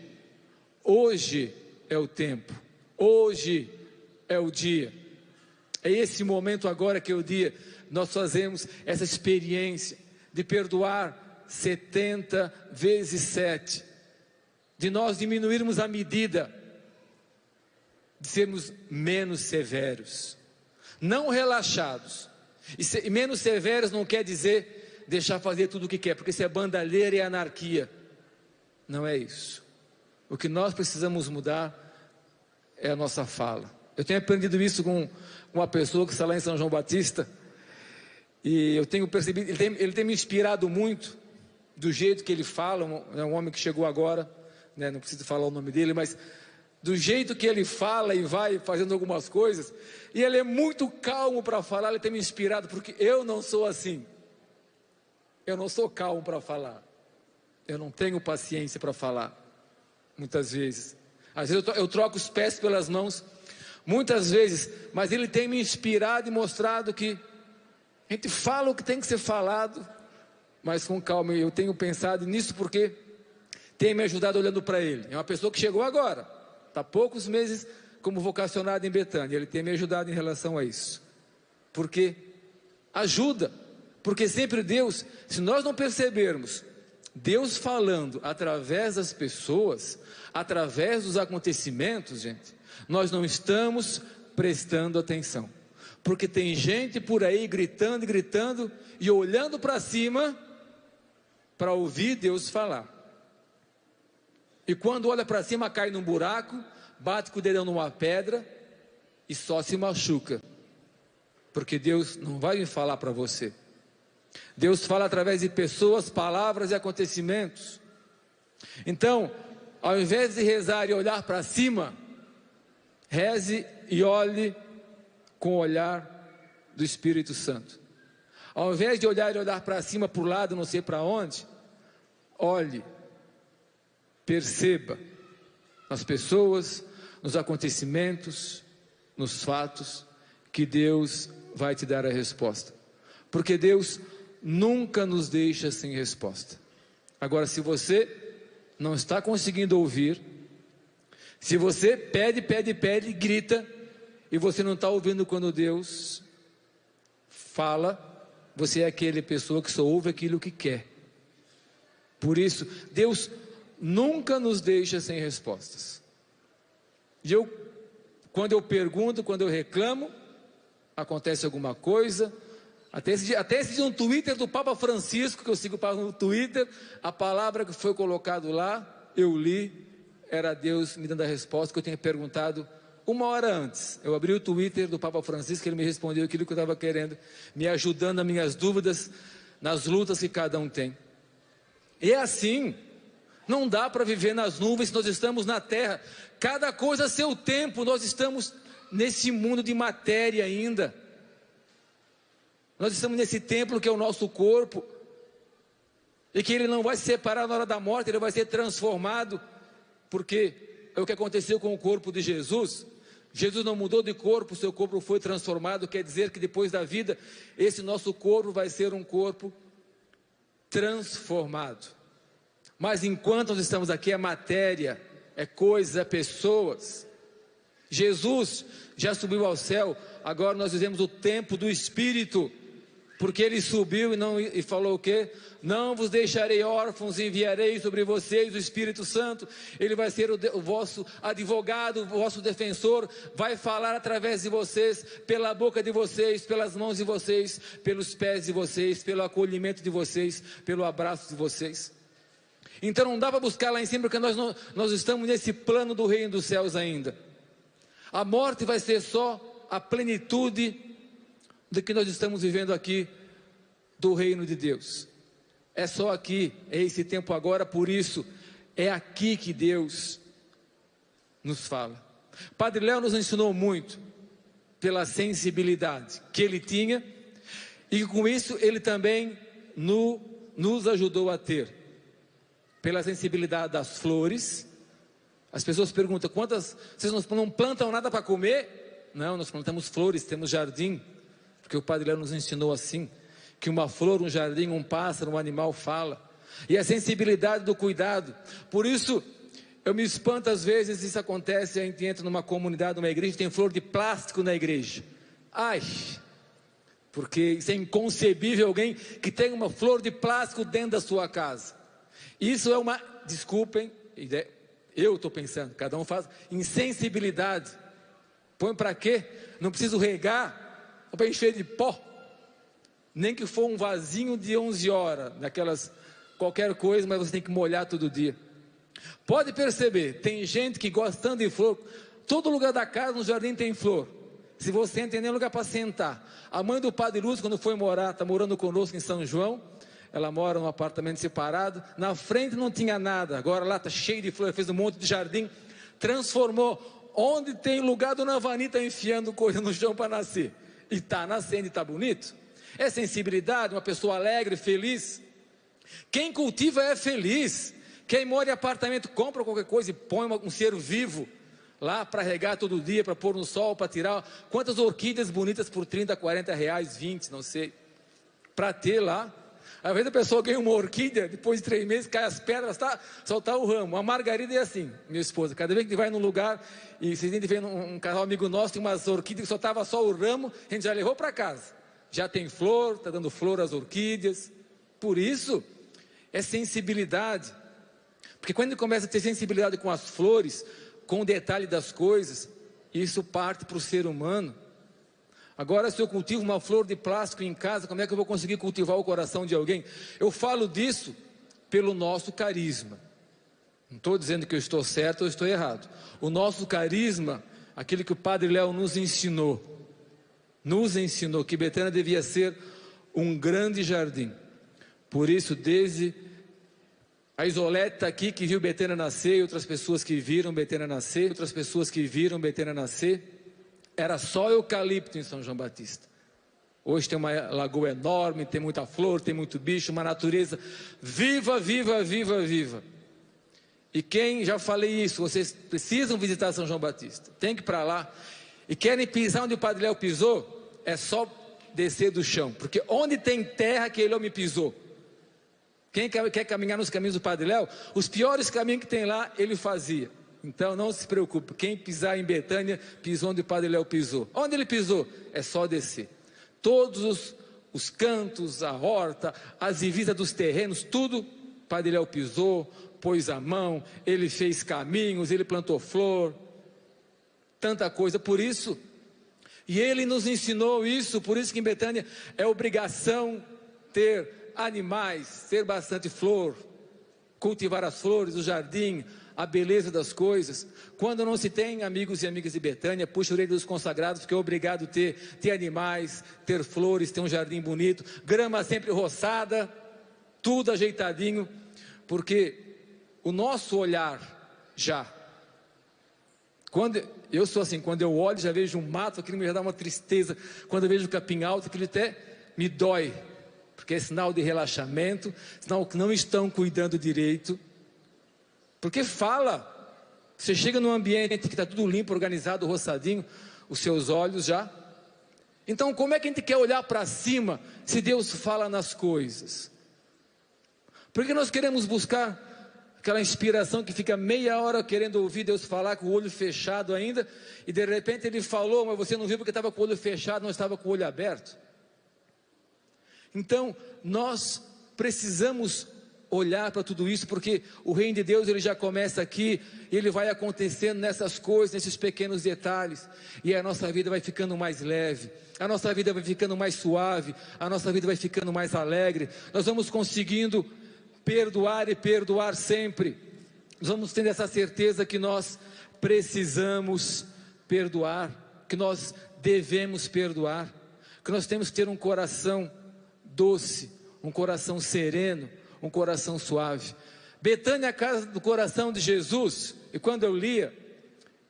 Hoje é o tempo, hoje é o dia. É esse momento agora que é o dia. Nós fazemos essa experiência de perdoar 70 vezes 7, de nós diminuirmos a medida, de sermos menos severos, não relaxados. E menos severos não quer dizer deixar fazer tudo o que quer, porque isso é bandalheira e anarquia. Não é isso. O que nós precisamos mudar é a nossa fala. Eu tenho aprendido isso com uma pessoa que está lá em São João Batista, e eu tenho percebido, ele tem me inspirado muito, do jeito que ele fala. É um homem que chegou agora, né, não preciso falar o nome dele, mas do jeito que ele fala e vai fazendo algumas coisas, e ele é muito calmo para falar. Ele tem me inspirado, porque eu não sou assim. Eu não sou calmo para falar, eu não tenho paciência para falar, muitas vezes. Às vezes eu troco os pés pelas mãos, muitas vezes, mas ele tem me inspirado e mostrado que a gente fala o que tem que ser falado, mas com calma. Eu tenho pensado nisso porque tem me ajudado olhando para ele. É uma pessoa que chegou agora, está há poucos meses como vocacionado em Betânia. Ele tem me ajudado em relação a isso, porque ajuda Porque sempre Deus, se nós não percebermos Deus falando através das pessoas, através dos acontecimentos, gente, nós não estamos prestando atenção. Porque tem gente por aí gritando e gritando e olhando para cima para ouvir Deus falar. E quando olha para cima cai num buraco, bate com o dedão numa pedra e só se machuca. Porque Deus não vai me falar para você. Deus fala através de pessoas, palavras e acontecimentos. Então, ao invés de rezar e olhar para cima, reze e olhe com o olhar do Espírito Santo. Ao invés de olhar e olhar para cima, para o lado, não sei para onde, olhe, perceba nas pessoas, nos acontecimentos, nos fatos, que Deus vai te dar a resposta. Porque Deus nunca nos deixa sem resposta. Agora, se você não está conseguindo ouvir, se você pede, grita, e você não está ouvindo quando Deus fala, você é aquela pessoa que só ouve aquilo que quer. Por isso, Deus nunca nos deixa sem respostas. E quando eu pergunto, quando eu reclamo, acontece alguma coisa. Até esse dia um Twitter do Papa Francisco, que eu sigo no Twitter, a palavra que foi colocado lá, eu li, era Deus me dando a resposta que eu tinha perguntado 1 hora antes. Eu abri o Twitter do Papa Francisco, ele me respondeu aquilo que eu estava querendo, me ajudando nas minhas dúvidas, nas lutas que cada um tem. E é assim, não dá para viver nas nuvens, nós estamos na terra, cada coisa a seu tempo, nós estamos nesse mundo de matéria ainda. Nós estamos nesse templo que é o nosso corpo, e que ele não vai se separar na hora da morte, ele vai ser transformado, porque é o que aconteceu com o corpo de Jesus. Jesus não mudou de corpo, seu corpo foi transformado, quer dizer que depois da vida, esse nosso corpo vai ser um corpo transformado. Mas enquanto nós estamos aqui, é matéria, é coisa, é pessoas. Jesus já subiu ao céu, agora nós vivemos o tempo do Espírito, porque ele subiu e falou o quê? Não vos deixarei órfãos, enviarei sobre vocês o Espírito Santo. Ele vai ser o vosso advogado, o vosso defensor, vai falar através de vocês, pela boca de vocês, pelas mãos de vocês, pelos pés de vocês, pelo acolhimento de vocês, pelo abraço de vocês. Então não dá para buscar lá em cima, porque nós estamos nesse plano do reino dos céus ainda. A morte vai ser só a plenitude do que nós estamos vivendo aqui, do reino de Deus. É só aqui, é esse tempo agora, por isso, é aqui que Deus nos fala. Padre Léo nos ensinou muito, pela sensibilidade que ele tinha, e com isso ele também nos ajudou a ter, pela sensibilidade das flores. As pessoas perguntam, vocês não plantam nada para comer? Não, nós plantamos flores, temos jardim, porque o Padre Léo nos ensinou assim, que uma flor, um jardim, um pássaro, um animal fala, e a sensibilidade do cuidado. Por isso, eu me espanto às vezes, isso acontece, a gente entra numa comunidade, numa igreja, tem flor de plástico na igreja. Ai, porque isso é inconcebível, alguém que tem uma flor de plástico dentro da sua casa. Isso é uma, desculpem, eu estou pensando, cada um faz, insensibilidade. Põe para quê? Não preciso regar, ou para encher de pó. Nem que for um vasinho de 11 horas, daquelas, qualquer coisa, mas você tem que molhar todo dia. Pode perceber, tem gente que gosta tanto de flor, todo lugar da casa, no jardim tem flor. Se você não tem nem lugar para sentar. A mãe do Padre Lúcio, quando foi morar, está morando conosco em São João, ela mora num apartamento separado, na frente não tinha nada, agora lá está cheio de flor, fez um monte de jardim, transformou, onde tem lugar, Dona Vani está enfiando coisa no chão para nascer, e está nascendo e está bonito. É sensibilidade, uma pessoa alegre, feliz. Quem cultiva é feliz. Quem mora em apartamento compra qualquer coisa e põe um ser vivo lá para regar todo dia, para pôr no sol, para tirar. Quantas orquídeas bonitas por 30, 40 reais, 20, não sei, para ter lá. Às vezes a pessoa ganha uma orquídea, depois de 3 meses cai as pedras, soltar o ramo. A margarida é assim, minha esposa, cada vez que vai num lugar, e vocês nem vê um casal amigo nosso, tem umas orquídeas que soltava só o ramo, a gente já levou para casa. já tem flor, está dando flor às orquídeas. Por isso, é sensibilidade. Porque quando ele começa a ter sensibilidade com as flores, com o detalhe das coisas, isso parte para o ser humano. Agora, se eu cultivo uma flor de plástico em casa, como é que eu vou conseguir cultivar o coração de alguém? Eu falo disso pelo nosso carisma. Não estou dizendo que eu estou certo ou estou errado. O nosso carisma, aquele que o Padre Léo nos ensinou que Betânia devia ser um grande jardim. Por isso, desde a Isolete aqui, que viu Betânia nascer, e outras pessoas que viram Betânia nascer, era só eucalipto em São João Batista. Hoje tem uma lagoa enorme, tem muita flor, tem muito bicho, uma natureza viva, viva, viva, viva. E quem, já falei isso, vocês precisam visitar São João Batista, tem que ir para lá. E querem pisar onde o Padre Léo pisou, é só descer do chão, porque onde tem terra, aquele homem pisou. Quem quer caminhar nos caminhos do Padre Léo, os piores caminhos que tem lá, ele fazia. Então não se preocupe, quem pisar em Betânia, pisou onde o Padre Léo pisou. Onde ele pisou? É só descer. Todos os cantos, a horta, as divisas dos terrenos, tudo, o Padre Léo pisou, pôs a mão, ele fez caminhos, ele plantou flor, tanta coisa. Por isso, e ele nos ensinou isso, por isso que em Betânia é obrigação ter animais, ter bastante flor, cultivar as flores, o jardim, a beleza das coisas. Quando não se tem amigos e amigas de Betânia, puxa a orelha dos consagrados, porque é obrigado ter animais, ter flores, ter um jardim bonito, grama sempre roçada, tudo ajeitadinho, porque o nosso olhar já, quando eu sou assim, quando eu olho já vejo um mato, aquilo me dá uma tristeza. Quando eu vejo o capim alto, aquilo até me dói, porque é sinal de relaxamento, sinal que não estão cuidando direito. Porque fala, você chega num ambiente que está tudo limpo, organizado, roçadinho, os seus olhos já. Então como é que a gente quer olhar para cima, se Deus fala nas coisas? Porque nós queremos buscar aquela inspiração que fica meia hora querendo ouvir Deus falar com o olho fechado ainda, e de repente Ele falou, mas você não viu porque estava com o olho fechado, não estava com o olho aberto. Então nós precisamos olhar para tudo isso, porque o reino de Deus ele já começa aqui, e ele vai acontecendo nessas coisas, nesses pequenos detalhes, e a nossa vida vai ficando mais leve, a nossa vida vai ficando mais suave, a nossa vida vai ficando mais alegre, nós vamos conseguindo perdoar e perdoar sempre, nós vamos tendo essa certeza que nós precisamos perdoar, que nós devemos perdoar, que nós temos que ter um coração doce, um coração sereno, um coração suave. Betânia é a casa do coração de Jesus, e quando eu lia,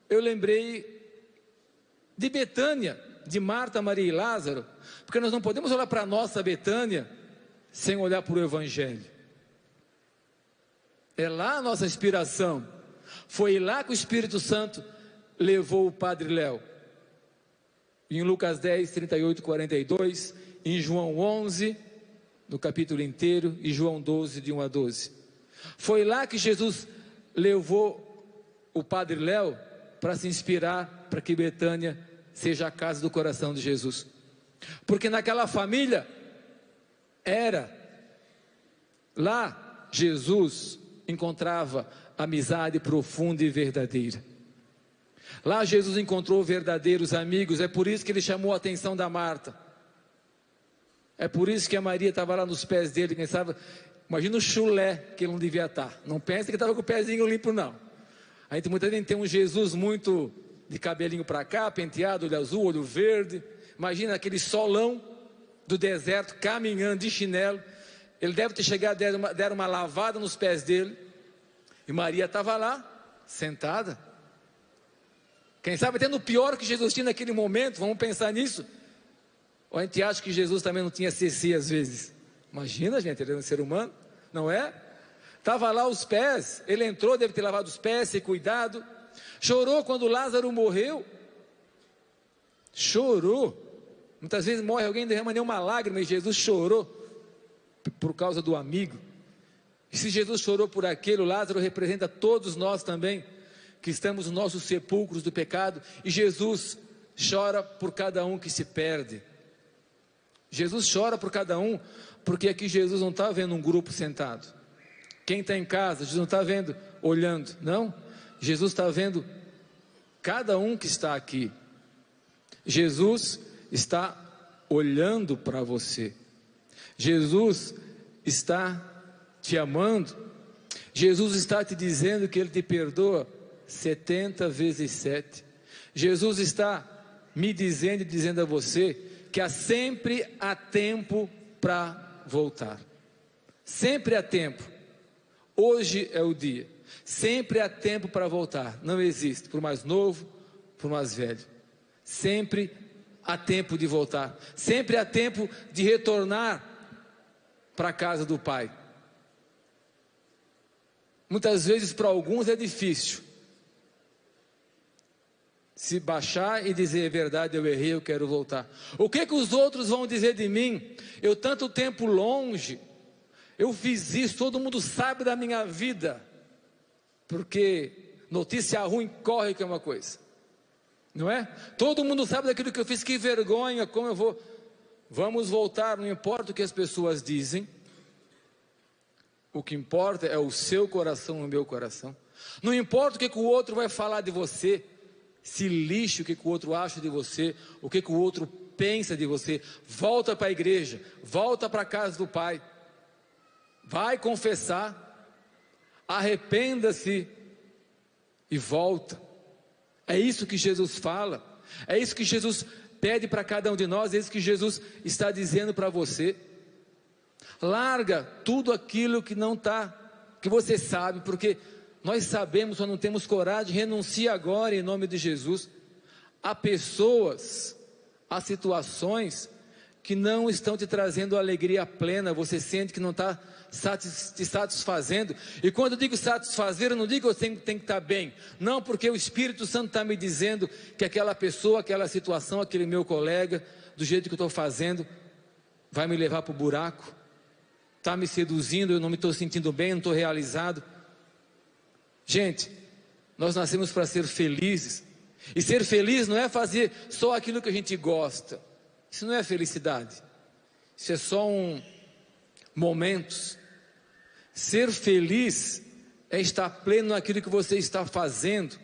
eu lembrei de Betânia, de Marta, Maria e Lázaro, porque nós não podemos olhar para a nossa Betânia sem olhar para o Evangelho. É lá a nossa inspiração, foi lá que o Espírito Santo levou o Padre Léo, em Lucas 10, 38, 42, em João 11, no capítulo inteiro, e João 12, de 1 a 12, foi lá que Jesus levou o Padre Léo para se inspirar, para que Betânia seja a casa do coração de Jesus, porque naquela família, lá Jesus encontrava amizade profunda e verdadeira, lá Jesus encontrou verdadeiros amigos, é por isso que ele chamou a atenção da Marta, é por isso que a Maria estava lá nos pés dele, quem sabe, imagina o chulé que ele não devia estar, não pense que estava com o pezinho limpo não, a gente muitas vezes tem um Jesus muito de cabelinho para cá, penteado, olho azul, olho verde, imagina aquele solão do deserto, caminhando de chinelo, ele deve ter chegado, deram uma lavada nos pés dele, e Maria estava lá, sentada, quem sabe até no pior que Jesus tinha naquele momento, vamos pensar nisso, ou a gente acha que Jesus também não tinha CC às vezes, imagina gente, ele era um ser humano, não é? Estava lá os pés, ele entrou, deve ter lavado os pés, ser cuidado, chorou quando Lázaro morreu, chorou, muitas vezes morre alguém, não derrama nenhuma lágrima, e Jesus chorou, por causa do amigo, e se Jesus chorou por aquele, o Lázaro representa todos nós também, que estamos nos nossos sepulcros do pecado, e Jesus chora por cada um que se perde, Jesus chora por cada um, porque aqui Jesus não está vendo um grupo sentado. Quem está em casa, Jesus não está vendo, olhando, não. Jesus está vendo cada um que está aqui. Jesus está olhando para você. Jesus está te amando. Jesus está te dizendo que Ele te perdoa 70 vezes 7. Jesus está me dizendo e dizendo a você que sempre há tempo para voltar. Sempre há tempo. Hoje é o dia. Sempre há tempo para voltar. Não existe, por mais novo, por mais velho. Sempre há tempo de voltar. Sempre há tempo de retornar para a casa do Pai. Muitas vezes para alguns é difícil se baixar e dizer: é verdade, eu errei, eu quero voltar. O que os outros vão dizer de mim? Eu tanto tempo longe, eu fiz isso, todo mundo sabe da minha vida. Porque notícia ruim corre, que é uma coisa, não é? Todo mundo sabe daquilo que eu fiz, que vergonha, como eu vou. Vamos voltar, não importa o que as pessoas dizem. O que importa é o seu coração, o meu coração. Não importa o que o outro vai falar de você. Se lixe o que o outro acha de você, o que o outro pensa de você. Volta para a igreja, volta para a casa do Pai. Vai confessar, arrependa-se e volta. É isso que Jesus fala. É isso que Jesus pede para cada um de nós. É isso que Jesus está dizendo para você. Larga tudo aquilo que não está, que você sabe, porque nós sabemos, só não temos coragem. Renuncia agora em nome de Jesus. Há pessoas, há situações que não estão te trazendo alegria plena. Você sente que não está te satisfazendo. E quando eu digo satisfazer, eu não digo que eu tenho que estar bem. Não, porque o Espírito Santo está me dizendo que aquela pessoa, aquela situação, aquele meu colega, do jeito que eu estou fazendo, vai me levar para o buraco. Está me seduzindo, eu não me estou sentindo bem, não estou realizado. Gente, nós nascemos para ser felizes. E ser feliz não é fazer só aquilo que a gente gosta. Isso não é felicidade. Isso é só momentos. Ser feliz é estar pleno naquilo que você está fazendo.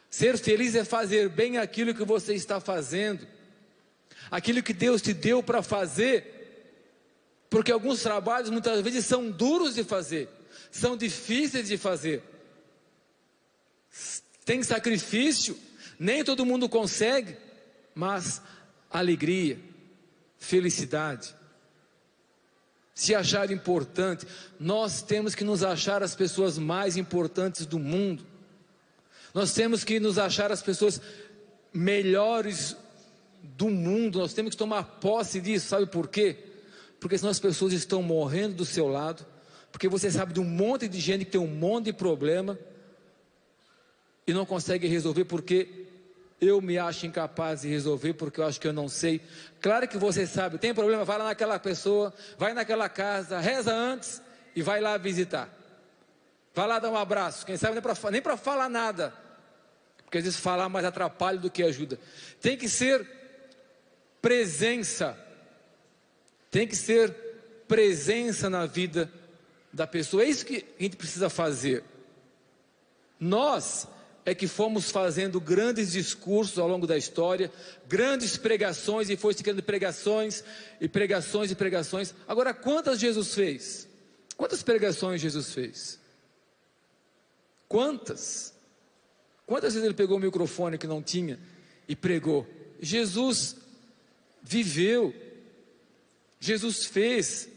Ser feliz é fazer bem aquilo que você está fazendo. Aquilo que Deus te deu para fazer. Porque alguns trabalhos muitas vezes são duros de fazer, são difíceis de fazer, tem sacrifício, nem todo mundo consegue, mas alegria, felicidade, se achar importante. Nós temos que nos achar as pessoas mais importantes do mundo, nós temos que nos achar as pessoas melhores do mundo, nós temos que tomar posse disso. Sabe por quê? Porque senão as pessoas estão morrendo do seu lado, porque você sabe de um monte de gente que tem um monte de problema e não consegue resolver, porque eu me acho incapaz de resolver, porque eu acho que eu não sei. Claro que você sabe, tem problema, vai lá naquela pessoa, vai naquela casa, reza antes e vai lá visitar. Vai lá dar um abraço, quem sabe nem para falar nada, porque às vezes falar mais atrapalha do que ajuda. Tem que ser presença. Tem que ser presença na vida da pessoa. É isso que a gente precisa fazer. Nós é que fomos fazendo grandes discursos ao longo da história, grandes pregações, e foi se criando pregações e pregações e pregações. Agora, quantas Jesus fez? Quantas pregações Jesus fez? Quantas? Quantas vezes ele pegou o microfone que não tinha e pregou? Jesus viveu. Jesus fez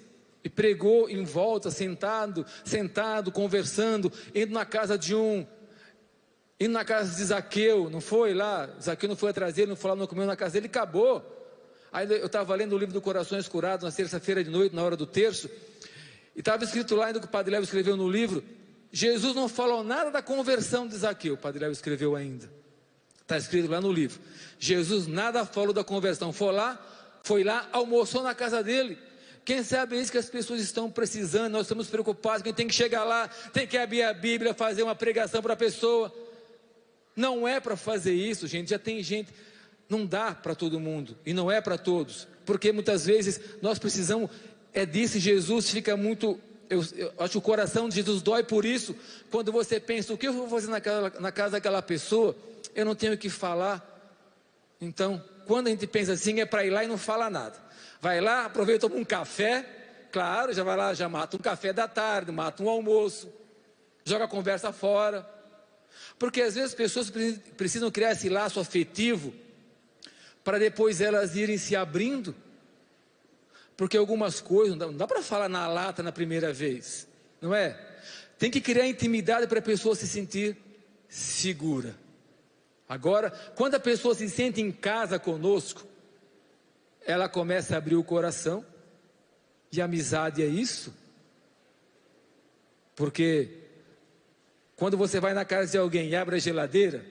e pregou em volta, sentado, conversando, indo na casa de um, indo na casa de Zaqueu, não foi lá? Zaqueu não foi atrás dele, não foi lá, não comeu na casa dele, acabou. Aí eu estava lendo o livro do Corações Curados, na terça-feira de noite, na hora do terço, e estava escrito lá, ainda que o Padre Léo escreveu no livro, Jesus não falou nada da conversão de Zaqueu, o Padre Léo escreveu ainda, está escrito lá no livro, Jesus nada falou da conversão, foi lá, almoçou na casa dele. Quem sabe é isso que as pessoas estão precisando. Nós estamos preocupados, quem tem que chegar lá, tem que abrir a Bíblia, fazer uma pregação para a pessoa. Não é para fazer isso, gente. Já tem gente, não dá para todo mundo, e não é para todos, porque muitas vezes nós precisamos, disso. Jesus fica muito, eu acho que o coração de Jesus dói por isso, quando você pensa, o que eu vou fazer na casa daquela pessoa, eu não tenho o que falar. Então, quando a gente pensa assim, é para ir lá e não falar nada, vai lá, aproveita, toma um café, claro, já vai lá, já mata um café da tarde, mata um almoço, joga a conversa fora, porque às vezes as pessoas precisam criar esse laço afetivo, para depois elas irem se abrindo, porque algumas coisas não dá para falar na lata na primeira vez, não é? Tem que criar intimidade para a pessoa se sentir segura. Agora, quando a pessoa se sente em casa conosco, ela começa a abrir o coração, e a amizade é isso, porque quando você vai na casa de alguém e abre a geladeira,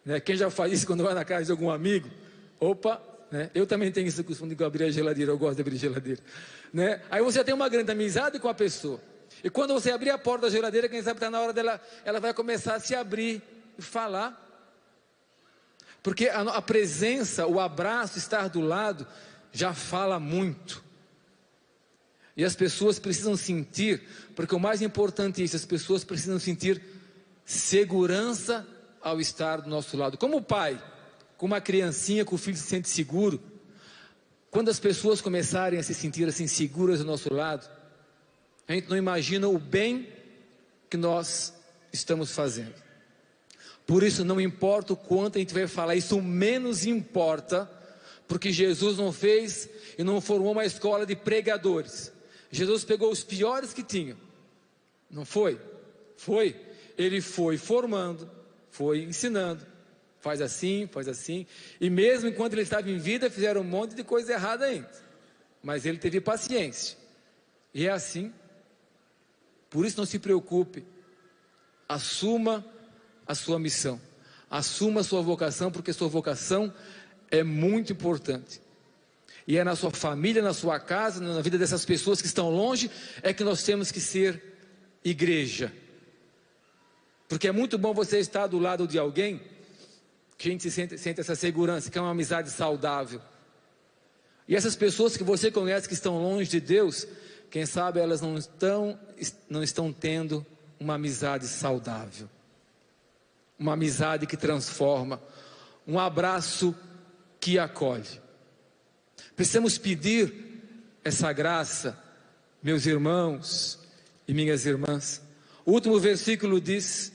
né, quem já faz isso quando vai na casa de algum amigo, opa, né, eu também tenho esse costume de abrir a geladeira, eu gosto de abrir a geladeira, né, aí você tem uma grande amizade com a pessoa, e quando você abrir a porta da geladeira, quem sabe está na hora dela, ela vai começar a se abrir e falar, porque a presença, o abraço, estar do lado, já fala muito, e as pessoas precisam sentir, porque o mais importante é isso, as pessoas precisam sentir segurança ao estar do nosso lado, como o pai, com uma criancinha, que o filho se sente seguro, quando as pessoas começarem a se sentir assim seguras do nosso lado, a gente não imagina o bem que nós estamos fazendo. Por isso não importa o quanto a gente vai falar, isso menos importa, porque Jesus não fez e não formou uma escola de pregadores. Jesus pegou os piores que tinham, não foi? Foi, ele foi formando, foi ensinando, faz assim, e mesmo enquanto ele estava em vida, fizeram um monte de coisa errada ainda, mas ele teve paciência, e é assim. Por isso não se preocupe, assuma a sua missão, assuma a sua vocação, porque sua vocação é muito importante, e é na sua família, na sua casa, na vida dessas pessoas que estão longe, é que nós temos que ser igreja, porque é muito bom você estar do lado de alguém, que a gente sente essa segurança, que é uma amizade saudável, e essas pessoas que você conhece, que estão longe de Deus, quem sabe elas não estão tendo uma amizade saudável, uma amizade que transforma, um abraço que acolhe. Precisamos pedir essa graça, meus irmãos e minhas irmãs. O último versículo diz,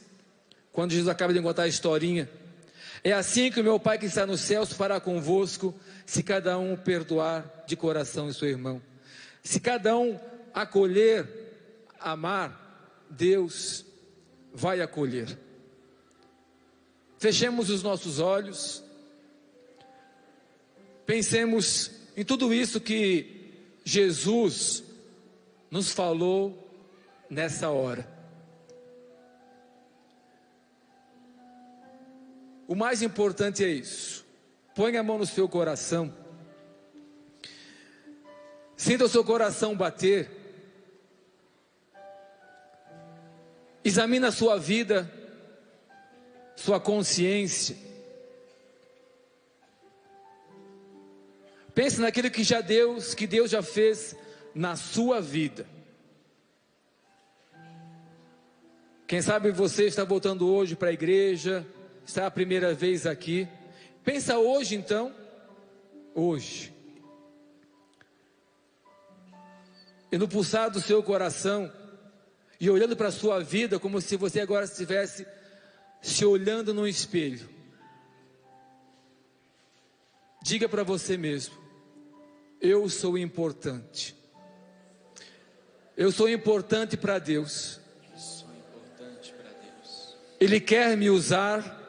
quando Jesus acaba de contar a historinha, é assim que o meu Pai que está nos céus fará convosco, se cada um perdoar de coração o seu irmão. Se cada um acolher, amar, Deus vai acolher. Fechemos os nossos olhos, pensemos em tudo isso que Jesus nos falou nessa hora. O mais importante é isso, põe a mão no seu coração, sinta o seu coração bater, examina a sua vida, sua consciência, pense naquilo que Deus já fez na sua vida. Quem sabe você está voltando hoje para a igreja, está a primeira vez aqui, pensa hoje então, hoje, e no pulsar do seu coração, e olhando para a sua vida, como se você agora estivesse se olhando no espelho, diga para você mesmo, eu sou importante, eu sou importante para Deus, Ele quer me usar,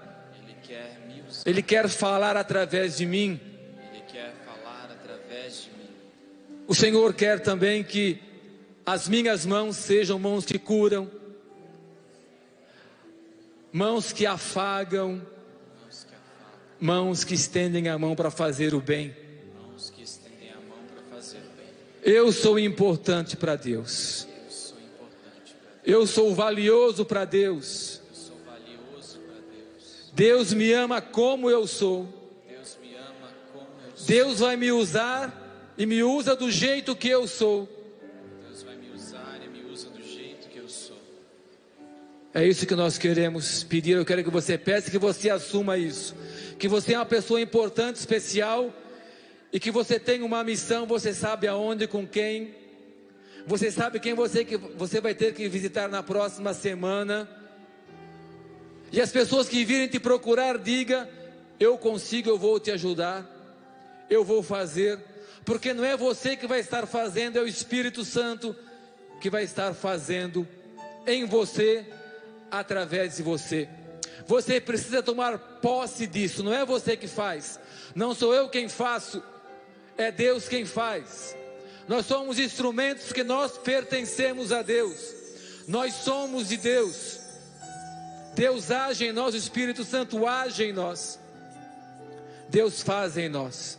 Ele quer falar através de mim, o Senhor quer também que as minhas mãos sejam mãos que curam, mãos que afagam, mãos que estendem a mão para fazer o bem. Eu sou importante para Deus, eu sou valioso para Deus, Deus me ama como eu sou, Deus vai me usar e me usa do jeito que eu sou. Deus vai me usar e me usa do jeito que eu sou. É isso que nós queremos pedir. Eu quero que você peça, que você assuma isso. Que você é uma pessoa importante, especial, e que você tem uma missão, você sabe aonde, com quem. Você sabe quem você vai ter que visitar na próxima semana. E as pessoas que virem te procurar, diga: eu consigo, eu vou te ajudar, eu vou fazer. Porque não é você que vai estar fazendo, é o Espírito Santo que vai estar fazendo em você, através de você. Você precisa tomar posse disso. Não é você que faz, não sou eu quem faço, é Deus quem faz. Nós somos instrumentos, que nós pertencemos a Deus. Nós somos de Deus. Deus age em nós, o Espírito Santo age em nós. Deus faz em nós.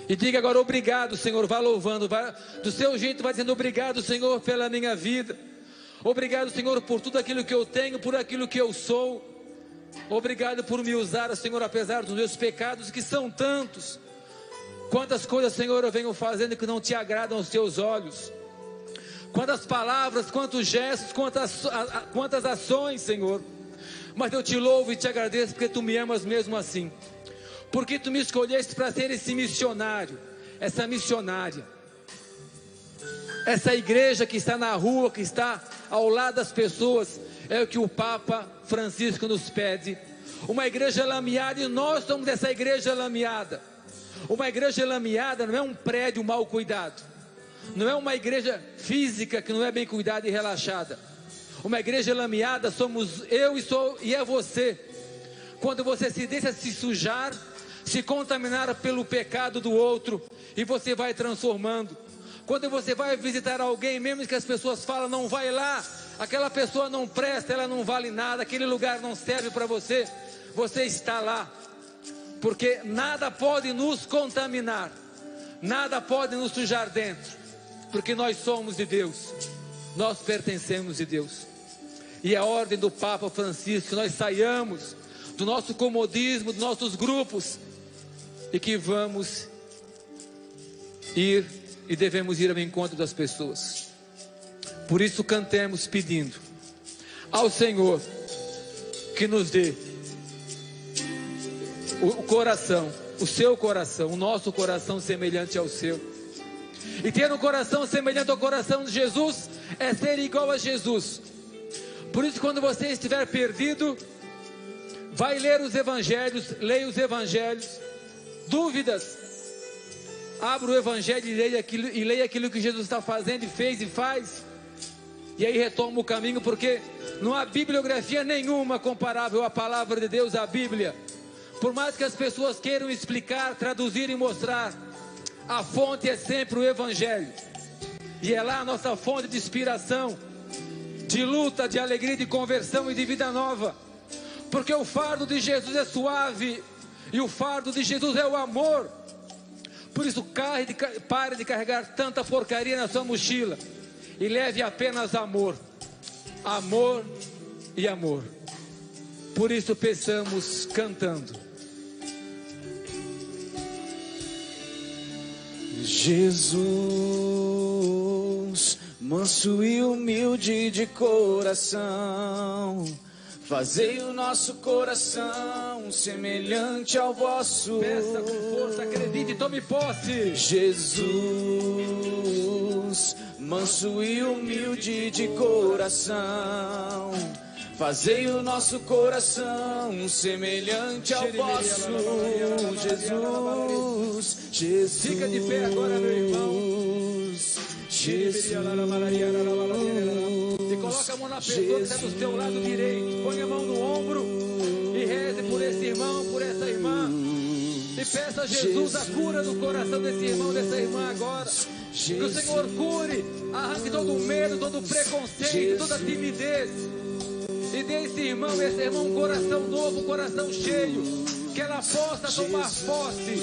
E diga agora: obrigado, Senhor. Vá louvando, vá, do seu jeito vai dizendo: obrigado, Senhor, pela minha vida. Obrigado, Senhor, por tudo aquilo que eu tenho, por aquilo que eu sou. Obrigado por me usar, Senhor, apesar dos meus pecados, que são tantos. Quantas coisas, Senhor, eu venho fazendo que não te agradam aos teus olhos. Quantas palavras, quantos gestos, quantas ações, Senhor. Mas eu te louvo e te agradeço, porque tu me amas mesmo assim. Porque tu me escolheste para ser esse missionário, essa missionária. Essa igreja que está na rua, que está ao lado das pessoas, é o que o Papa Francisco nos pede. Uma igreja lameada, e nós somos essa igreja lameada. Uma igreja lameada não é um prédio mal cuidado. Não é uma igreja física que não é bem cuidada e relaxada. Uma igreja lameada somos eu e é você. Quando você se deixa se sujar, se contaminar pelo pecado do outro, e você vai transformando. Quando você vai visitar alguém, mesmo que as pessoas falam: não vai lá, aquela pessoa não presta, ela não vale nada, aquele lugar não serve para você, você está lá. Porque nada pode nos contaminar, nada pode nos sujar dentro, porque nós somos de Deus, nós pertencemos de Deus. E a ordem do Papa Francisco, que nós saiamos do nosso comodismo, dos nossos grupos, e que vamos ir e devemos ir ao encontro das pessoas. Por isso cantemos pedindo ao Senhor que nos dê o coração, o seu coração, o nosso coração semelhante ao seu. E ter um coração semelhante ao coração de Jesus é ser igual a Jesus. Por isso, quando você estiver perdido, vai ler os evangelhos, leia os evangelhos. Dúvidas, abra o evangelho e leia aquilo que Jesus está fazendo e fez e faz. E aí retoma o caminho, porque não há bibliografia nenhuma comparável à palavra de Deus, à Bíblia. Por mais que as pessoas queiram explicar, traduzir e mostrar, a fonte é sempre o evangelho. E é lá a nossa fonte de inspiração, de luta, de alegria, de conversão e de vida nova. Porque o fardo de Jesus é suave, e o fardo de Jesus é o amor. Por isso, pare de carregar tanta porcaria na sua mochila e leve apenas amor. Amor e amor. Por isso, peçamos cantando: Jesus, manso e humilde de coração, fazei o nosso coração semelhante ao vosso. Peça com força, acredite, tome posse. Jesus, manso e humilde de coração, fazei o nosso coração semelhante ao vosso. Jesus, Jesus. Fica de pé agora, meu irmão. Jesus. E coloca a mão na pessoa que está do seu lado direito. Põe a mão no ombro e reze por esse irmão, por essa irmã. E peça a Jesus a cura no coração desse irmão, dessa irmã agora. Que o Senhor cure, arranque todo o medo, todo o preconceito, toda a timidez. E dê esse irmão um coração novo, um coração cheio. Que ela possa tomar posse.